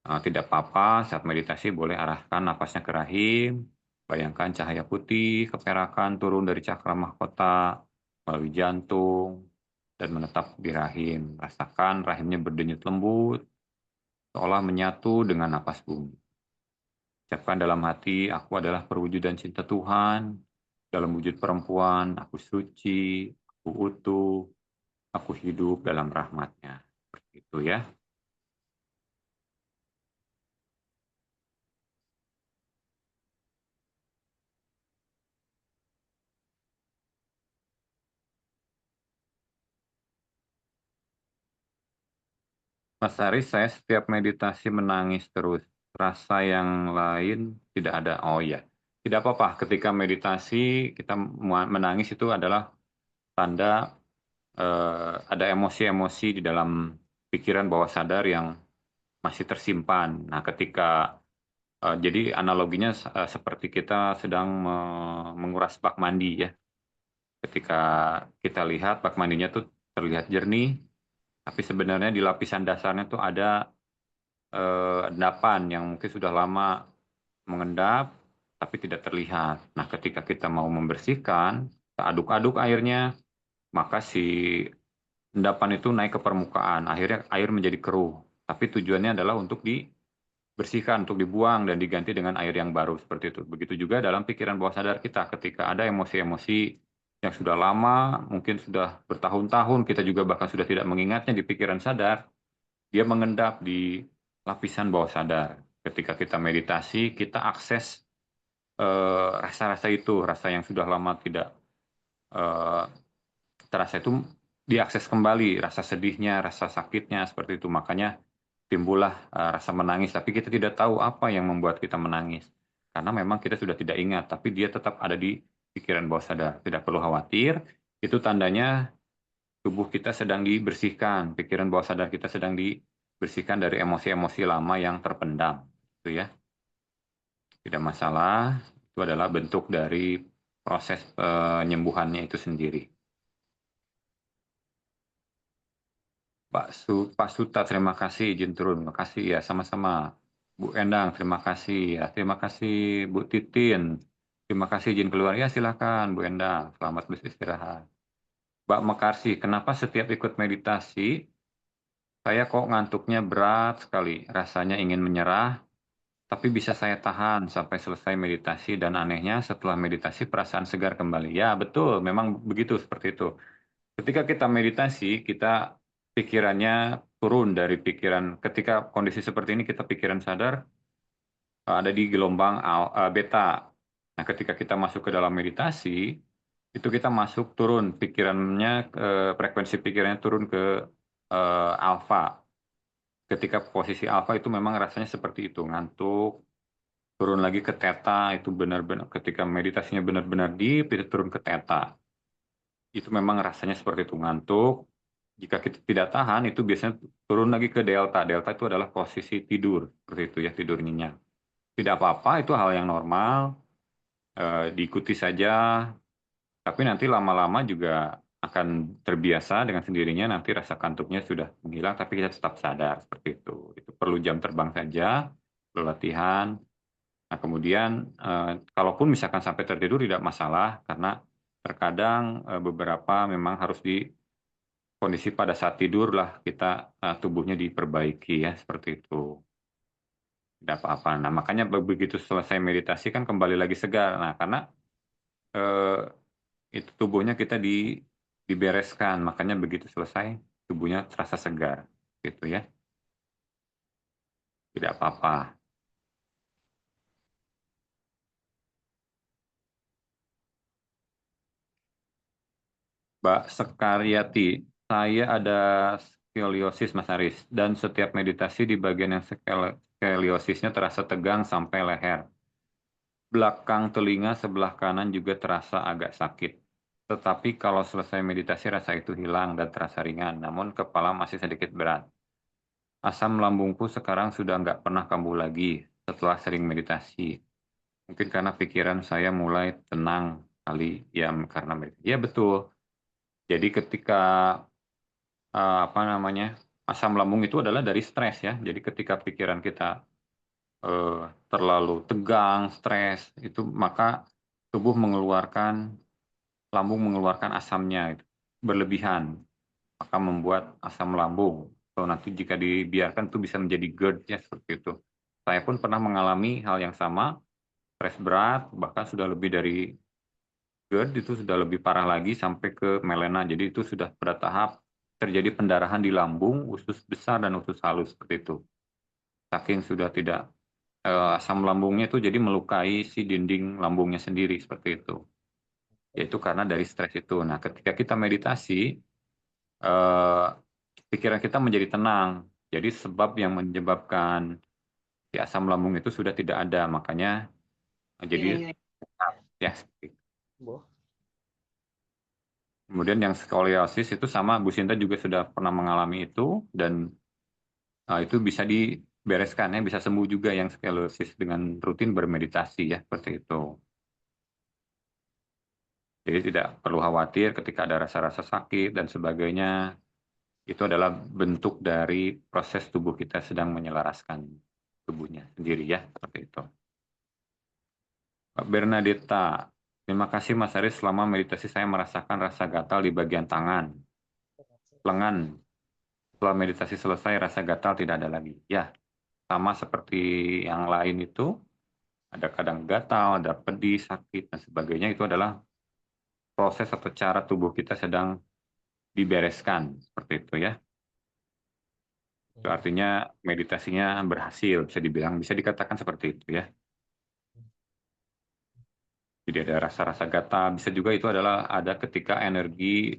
tidak apa-apa saat meditasi boleh arahkan napasnya ke rahim, bayangkan cahaya putih, keperakan turun dari cakra mahkota melalui jantung dan menetap di rahim. Rasakan rahimnya berdenyut lembut, seolah menyatu dengan napas bumi. Ucapkan dalam hati, aku adalah perwujudan cinta Tuhan, dalam wujud perempuan, aku suci, aku utuh, aku hidup dalam rahmat-Nya. Seperti itu ya. Mas Haris, saya setiap meditasi menangis terus. Rasa yang lain tidak ada. Oh ya, Tidak apa-apa, ketika meditasi kita menangis itu adalah tanda ada emosi-emosi di dalam pikiran bawah sadar yang masih tersimpan. Nah, ketika jadi analoginya seperti kita sedang menguras bak mandi ya. Ketika kita lihat bak mandinya tuh terlihat jernih, tapi sebenarnya di lapisan dasarnya tuh ada endapan yang mungkin sudah lama mengendap, tapi tidak terlihat. Nah, ketika kita mau membersihkan, kita aduk-aduk airnya, maka si endapan itu naik ke permukaan. Akhirnya air menjadi keruh. Tapi tujuannya adalah untuk dibersihkan, untuk dibuang dan diganti dengan air yang baru seperti itu. Begitu juga dalam pikiran bawah sadar kita, ketika ada emosi-emosi yang sudah lama, mungkin sudah bertahun-tahun, kita juga bahkan sudah tidak mengingatnya di pikiran sadar, dia mengendap di lapisan bawah sadar. Ketika kita meditasi, kita akses rasa-rasa itu, rasa yang sudah lama tidak terasa itu diakses kembali, rasa sedihnya, rasa sakitnya, seperti itu. Makanya timbullah rasa menangis, tapi kita tidak tahu apa yang membuat kita menangis. Karena memang kita sudah tidak ingat, tapi dia tetap ada di pikiran bawah sadar. Tidak perlu khawatir, itu tandanya tubuh kita sedang dibersihkan, pikiran bawah sadar kita sedang dibersihkan dari emosi-emosi lama yang terpendam. Itu ya. Tidak masalah, itu adalah bentuk dari proses penyembuhannya itu sendiri. Pak Suta, terima kasih izin turun. Terima kasih ya, sama-sama. Bu Endang, terima kasih ya. Terima kasih Bu Titin. Terima kasih izin keluar. Ya silakan Bu Endang, selamat beristirahat. Mbak Mekarsi, kenapa setiap ikut meditasi, saya kok ngantuknya berat sekali. Rasanya ingin menyerah, tapi bisa saya tahan sampai selesai meditasi dan anehnya setelah meditasi perasaan segar kembali. Ya betul, memang begitu seperti itu. Ketika kita meditasi, kita pikirannya turun dari pikiran. Ketika kondisi seperti ini, kita pikiran sadar ada di gelombang beta. Nah, ketika kita masuk ke dalam meditasi, itu kita masuk turun pikirannya, frekuensi pikirannya turun ke alfa. Ketika posisi alfa itu memang rasanya seperti itu, ngantuk. Turun lagi ke theta, itu benar-benar ketika meditasinya benar-benar deep, itu turun ke theta. Itu memang rasanya seperti itu, ngantuk. Jika kita tidak tahan, itu biasanya turun lagi ke delta. Delta itu adalah posisi tidur, seperti itu ya, tidur nyenyak. Tidak apa-apa, itu hal yang normal, diikuti saja. Tapi nanti lama-lama juga akan terbiasa dengan sendirinya, nanti rasa kantuknya sudah menghilang, tapi kita tetap sadar, seperti itu. Itu perlu jam terbang saja, perlu latihan. Nah, kemudian, kalaupun misalkan sampai tertidur tidak masalah, karena terkadang beberapa memang harus kondisi pada saat tidur lah kita tubuhnya diperbaiki ya seperti itu, tidak apa-apa. Nah makanya begitu selesai meditasi kan kembali lagi segar. Nah karena itu tubuhnya kita dibereskan, makanya begitu selesai tubuhnya terasa segar, gitu ya. Tidak apa-apa. Mbak Sekaryati, saya ada skoliosis Mas Aris, dan setiap meditasi di bagian yang skoliosisnya terasa tegang sampai leher. Belakang telinga sebelah kanan juga terasa agak sakit. Tetapi kalau selesai meditasi rasa itu hilang dan terasa ringan, namun kepala masih sedikit berat. Asam lambungku sekarang sudah nggak pernah kambuh lagi setelah sering meditasi. Mungkin karena pikiran saya mulai tenang kali ya karena meditasi. Ya betul. Jadi ketika asam lambung itu adalah dari stres ya. Jadi ketika pikiran kita terlalu tegang, stres, itu maka tubuh lambung mengeluarkan asamnya itu, berlebihan, maka membuat asam lambung. So, nanti jika dibiarkan itu bisa menjadi GERD ya seperti itu. Saya pun pernah mengalami hal yang sama, stres berat, bahkan sudah lebih dari GERD, itu sudah lebih parah lagi sampai ke melena. Jadi itu sudah pada tahap terjadi pendarahan di lambung, usus besar dan usus halus seperti itu. Saking sudah tidak asam lambungnya itu jadi melukai si dinding lambungnya sendiri seperti itu. Yaitu karena dari stres itu. Nah, ketika kita meditasi, pikiran kita menjadi tenang. Jadi sebab yang menyebabkan si asam lambung itu sudah tidak ada. Makanya jadi Ya, seperti itu. Kemudian yang skoliosis itu sama, Bu Sinta juga sudah pernah mengalami itu, dan itu bisa dibereskan ya, bisa sembuh juga yang skoliosis dengan rutin bermeditasi ya, seperti itu. Jadi tidak perlu khawatir ketika ada rasa-rasa sakit dan sebagainya, itu adalah bentuk dari proses tubuh kita sedang menyelaraskan tubuhnya sendiri ya, seperti itu. Pak Bernadetta, terima kasih Mas Aris, selama meditasi saya merasakan rasa gatal di bagian tangan, lengan. Setelah meditasi selesai, rasa gatal tidak ada lagi. Ya, sama seperti yang lain itu, ada kadang gatal, ada pedih, sakit, dan sebagainya. Itu adalah proses atau cara tubuh kita sedang dibereskan, seperti itu ya. Itu artinya meditasinya berhasil, bisa dibilang, bisa dikatakan seperti itu ya. Jadi ada rasa-rasa gatal, bisa juga itu adalah ada ketika energi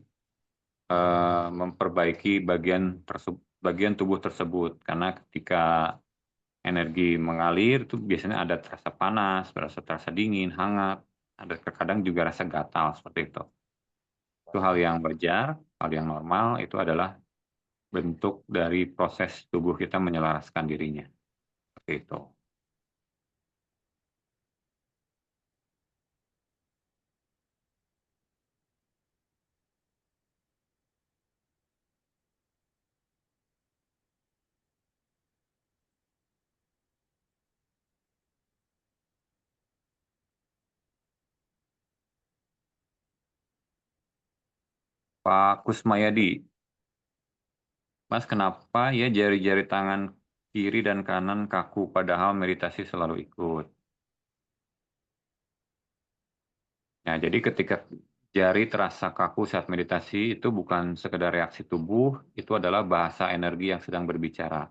memperbaiki bagian tubuh tersebut, karena ketika energi mengalir itu biasanya ada terasa panas, terasa dingin, hangat, ada terkadang juga rasa gatal seperti itu. Itu hal yang wajar, hal yang normal, itu adalah bentuk dari proses tubuh kita menyelaraskan dirinya. Seperti itu. Pak Kusmayadi, Mas, kenapa ya jari-jari tangan kiri dan kanan kaku padahal meditasi selalu ikut? Nah, jadi ketika jari terasa kaku saat meditasi itu bukan sekedar reaksi tubuh, itu adalah bahasa energi yang sedang berbicara.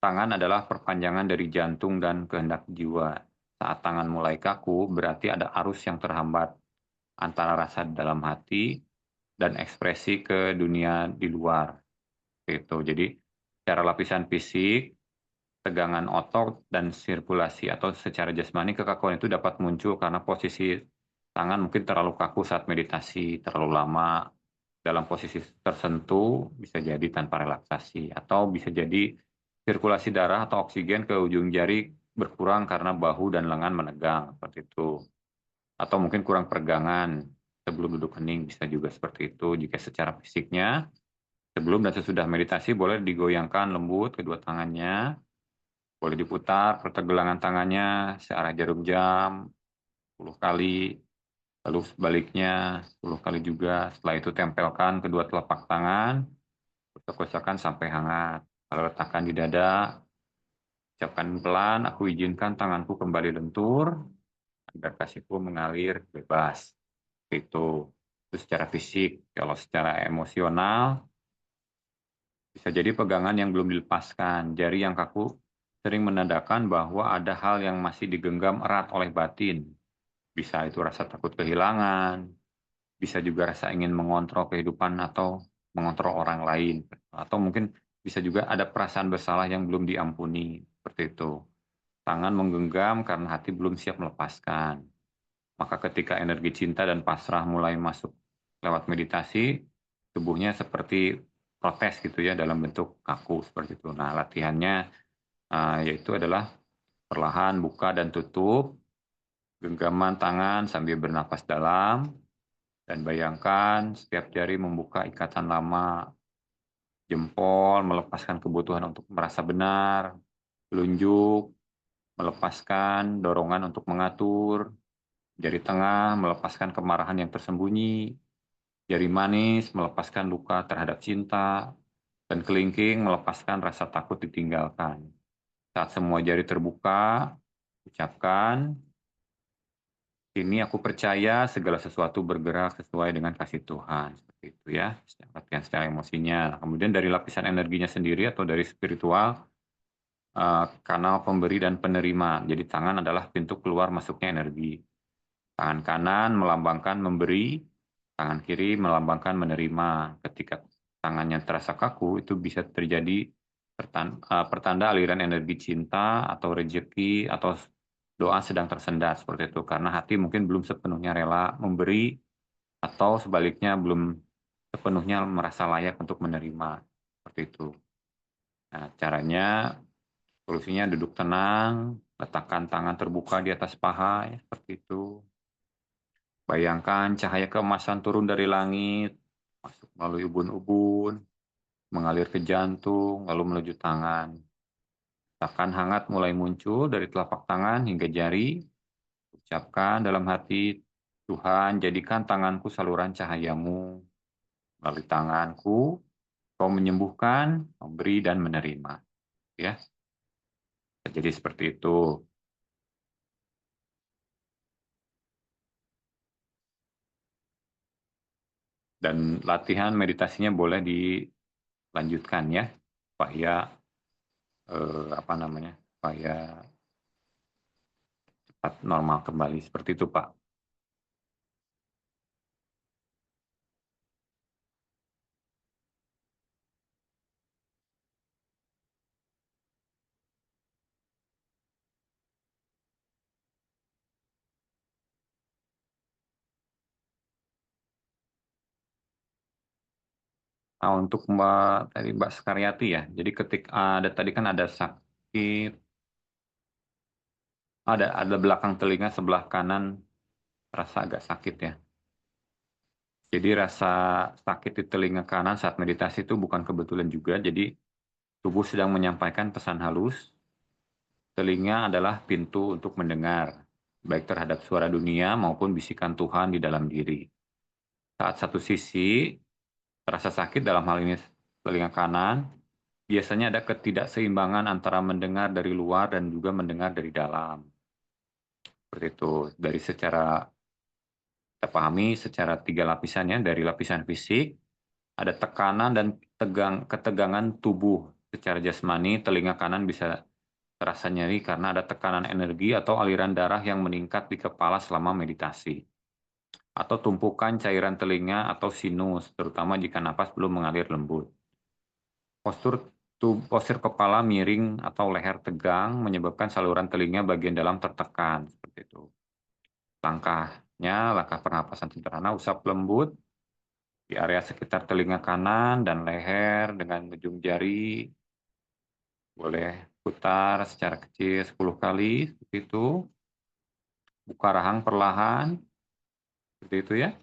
Tangan adalah perpanjangan dari jantung dan kehendak jiwa. Saat tangan mulai kaku, berarti ada arus yang terhambat antara rasa dalam hati dan ekspresi ke dunia di luar. Gitu. Jadi, secara lapisan fisik, tegangan otot dan sirkulasi atau secara jasmani kekakuan itu dapat muncul karena posisi tangan mungkin terlalu kaku saat meditasi, terlalu lama dalam posisi tertentu, bisa jadi tanpa relaksasi, atau bisa jadi sirkulasi darah atau oksigen ke ujung jari berkurang karena bahu dan lengan menegang, seperti itu. Atau mungkin kurang peregangan sebelum duduk hening, bisa juga seperti itu. Jika secara fisiknya, sebelum dan sesudah meditasi boleh digoyangkan lembut kedua tangannya, boleh diputar pergelangan tangannya searah jarum jam 10 kali, lalu sebaliknya 10 kali juga. Setelah itu tempelkan kedua telapak tangan, gosok-gosokkan sampai hangat. Lalu letakkan di dada, ucapkan pelan, aku izinkan tanganku kembali lentur, agar kasihku mengalir bebas. Itu secara fisik. Kalau secara emosional, bisa jadi pegangan yang belum dilepaskan, jari yang kaku sering menandakan bahwa ada hal yang masih digenggam erat oleh batin. Bisa itu rasa takut kehilangan, bisa juga rasa ingin mengontrol kehidupan atau mengontrol orang lain. Atau mungkin bisa juga ada perasaan bersalah yang belum diampuni, seperti itu. Tangan menggenggam karena hati belum siap melepaskan. Maka ketika energi cinta dan pasrah mulai masuk lewat meditasi, tubuhnya seperti protes gitu ya dalam bentuk kaku seperti itu. Nah, latihannya yaitu adalah perlahan buka dan tutup, genggaman tangan sambil bernapas dalam, dan bayangkan setiap jari membuka ikatan lama, jempol melepaskan kebutuhan untuk merasa benar, telunjuk melepaskan dorongan untuk mengatur, jari tengah melepaskan kemarahan yang tersembunyi, jari manis melepaskan luka terhadap cinta, dan kelingking melepaskan rasa takut ditinggalkan. Saat semua jari terbuka, ucapkan, ini aku percaya segala sesuatu bergerak sesuai dengan kasih Tuhan. Seperti itu ya, latihan secara emosinya. Kemudian dari lapisan energinya sendiri atau dari spiritual, kanal pemberi dan penerima. Jadi tangan adalah pintu keluar masuknya energi. Tangan kanan melambangkan memberi, tangan kiri melambangkan menerima. Ketika tangannya terasa kaku, itu bisa terjadi pertanda aliran energi cinta atau rezeki atau doa sedang tersendat seperti itu, karena hati mungkin belum sepenuhnya rela memberi atau sebaliknya belum sepenuhnya merasa layak untuk menerima, seperti itu. Nah, caranya, solusinya duduk tenang, letakkan tangan terbuka di atas paha, ya, seperti itu. Bayangkan cahaya keemasan turun dari langit, masuk melalui ubun-ubun, mengalir ke jantung, lalu menuju tangan. Rasakan hangat mulai muncul dari telapak tangan hingga jari. Ucapkan dalam hati, Tuhan, jadikan tanganku saluran cahayamu. Melalui tanganku, kau menyembuhkan, memberi, dan menerima. Ya, jadi seperti itu. Dan latihan meditasinya boleh dilanjutkan ya, supaya supaya cepat normal kembali seperti itu, Pak. Nah, untuk Mbak Sekaryati ya, jadi ketika tadi kan ada sakit, ada belakang telinga sebelah kanan rasa agak sakit ya. Jadi rasa sakit di telinga kanan saat meditasi itu bukan kebetulan juga. Jadi tubuh sedang menyampaikan pesan halus. Telinga adalah pintu untuk mendengar, baik terhadap suara dunia maupun bisikan Tuhan di dalam diri. Saat satu sisi terasa sakit, dalam hal ini telinga kanan, biasanya ada ketidakseimbangan antara mendengar dari luar dan juga mendengar dari dalam. Seperti itu. Kita pahami secara 3 lapisannya, dari lapisan fisik, ada tekanan dan ketegangan tubuh. Secara jasmani, telinga kanan bisa terasa nyeri karena ada tekanan energi atau aliran darah yang meningkat di kepala selama meditasi. Atau tumpukan cairan telinga atau sinus, terutama jika napas belum mengalir lembut. Postur kepala miring atau leher tegang menyebabkan saluran telinga bagian dalam tertekan. Seperti itu. Langkah pernapasan sederhana, usap lembut di area sekitar telinga kanan dan leher dengan ujung jari. Boleh putar secara kecil 10 kali, seperti itu. Buka rahang perlahan, seperti itu ya.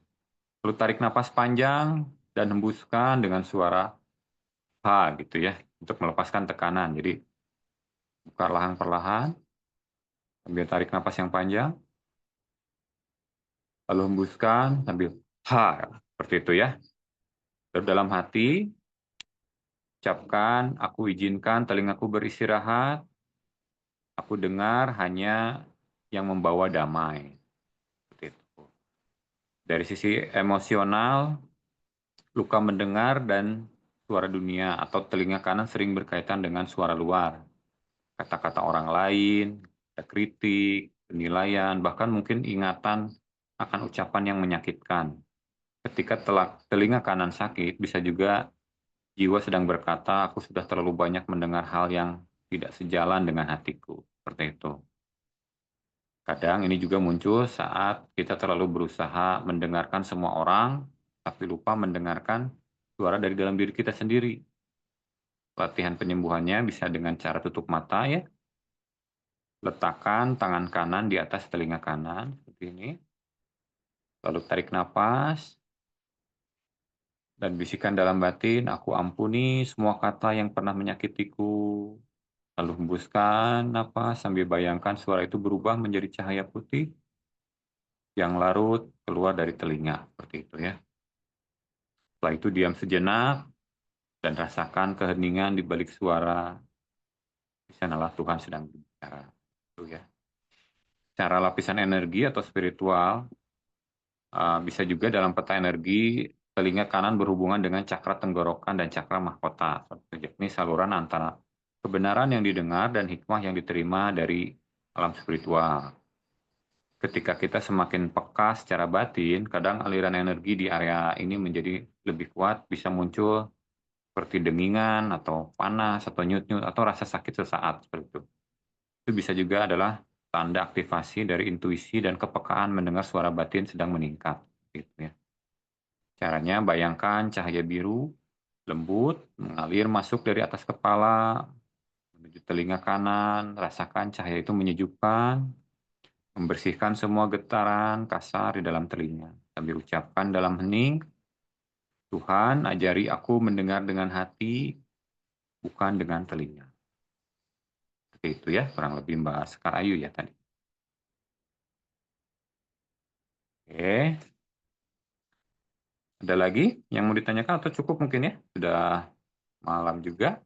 Lalu tarik napas panjang dan hembuskan dengan suara ha gitu ya, untuk melepaskan tekanan. Jadi buka rahang perlahan, sambil tarik napas yang panjang, lalu hembuskan sambil ha, seperti itu ya. Lalu dalam hati, ucapkan, aku izinkan telingaku beristirahat, aku dengar hanya yang membawa damai. Seperti itu. Dari sisi emosional, luka mendengar dan suara dunia atau telinga kanan sering berkaitan dengan suara luar. Kata-kata orang lain, kritik, penilaian, bahkan mungkin ingatan akan ucapan yang menyakitkan. Ketika telinga kanan sakit, bisa juga jiwa sedang berkata, aku sudah terlalu banyak mendengar hal yang tidak sejalan dengan hatiku. Seperti itu. Kadang ini juga muncul saat kita terlalu berusaha mendengarkan semua orang, tapi lupa mendengarkan suara dari dalam diri kita sendiri. Latihan penyembuhannya bisa dengan cara tutup mata ya. Letakkan tangan kanan di atas telinga kanan, seperti ini. Lalu tarik napas. Dan bisikan dalam batin, aku ampuni semua kata yang pernah menyakitiku. Lalu hembuskan napas sambil bayangkan suara itu berubah menjadi cahaya putih yang larut keluar dari telinga. Seperti itu ya. Setelah itu diam sejenak dan rasakan keheningan di balik suara. Di sanalah Tuhan sedang berbicara. Itu ya. Cara lapisan energi atau spiritual, bisa juga dalam peta energi, telinga kanan berhubungan dengan cakra tenggorokan dan cakra mahkota. Ini saluran antara kebenaran yang didengar dan hikmah yang diterima dari alam spiritual. Ketika kita semakin peka secara batin, kadang aliran energi di area ini menjadi lebih kuat, bisa muncul seperti dengingan, atau panas, atau nyut-nyut, atau rasa sakit sesaat, seperti itu. Itu bisa juga adalah tanda aktivasi dari intuisi dan kepekaan mendengar suara batin sedang meningkat, gitu ya. Caranya bayangkan cahaya biru, lembut, mengalir masuk dari atas kepala, menuju telinga kanan, rasakan cahaya itu menyejukkan, membersihkan semua getaran kasar di dalam telinga. Sambil ucapkan dalam hening, Tuhan ajari aku mendengar dengan hati, bukan dengan telinga. Seperti itu ya, kurang lebih Mbak Sekar Ayu ya tadi. Oke, ada lagi yang mau ditanyakan atau cukup mungkin ya? Sudah malam juga.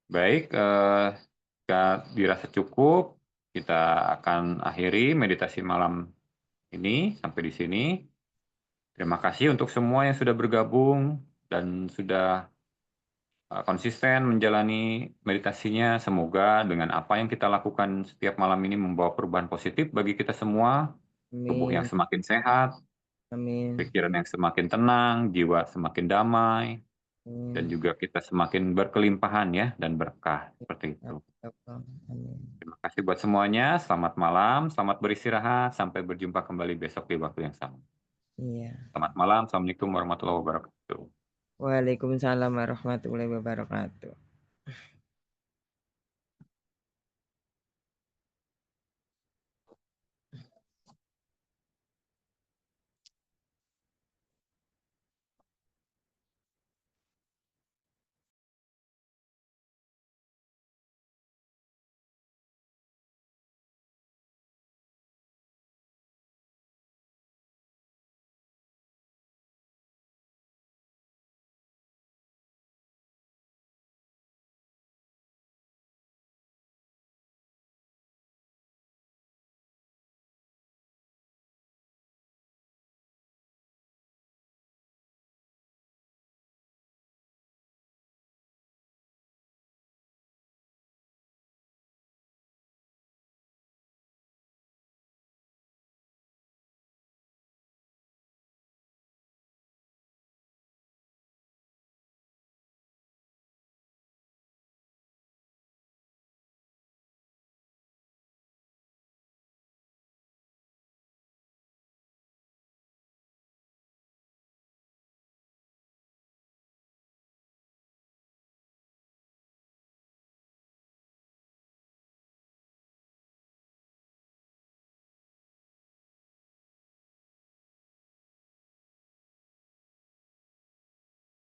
Baik, jika dirasa cukup, kita akan akhiri meditasi malam ini sampai di sini. Terima kasih untuk semua yang sudah bergabung dan sudah konsisten menjalani meditasinya. Semoga dengan apa yang kita lakukan setiap malam ini membawa perubahan positif bagi kita semua, tubuh yang Amin. semakin sehat, Amin. pikiran yang semakin tenang, jiwa semakin damai, dan Amin. juga kita semakin berkelimpahan ya dan berkah seperti itu. Ya Allah. Amin. Terima kasih buat semuanya. Selamat malam, selamat beristirahat. Sampai berjumpa kembali besok di waktu yang sama. Iya. Selamat malam. Assalamualaikum warahmatullahi wabarakatuh. Waalaikumsalam warahmatullahi wabarakatuh.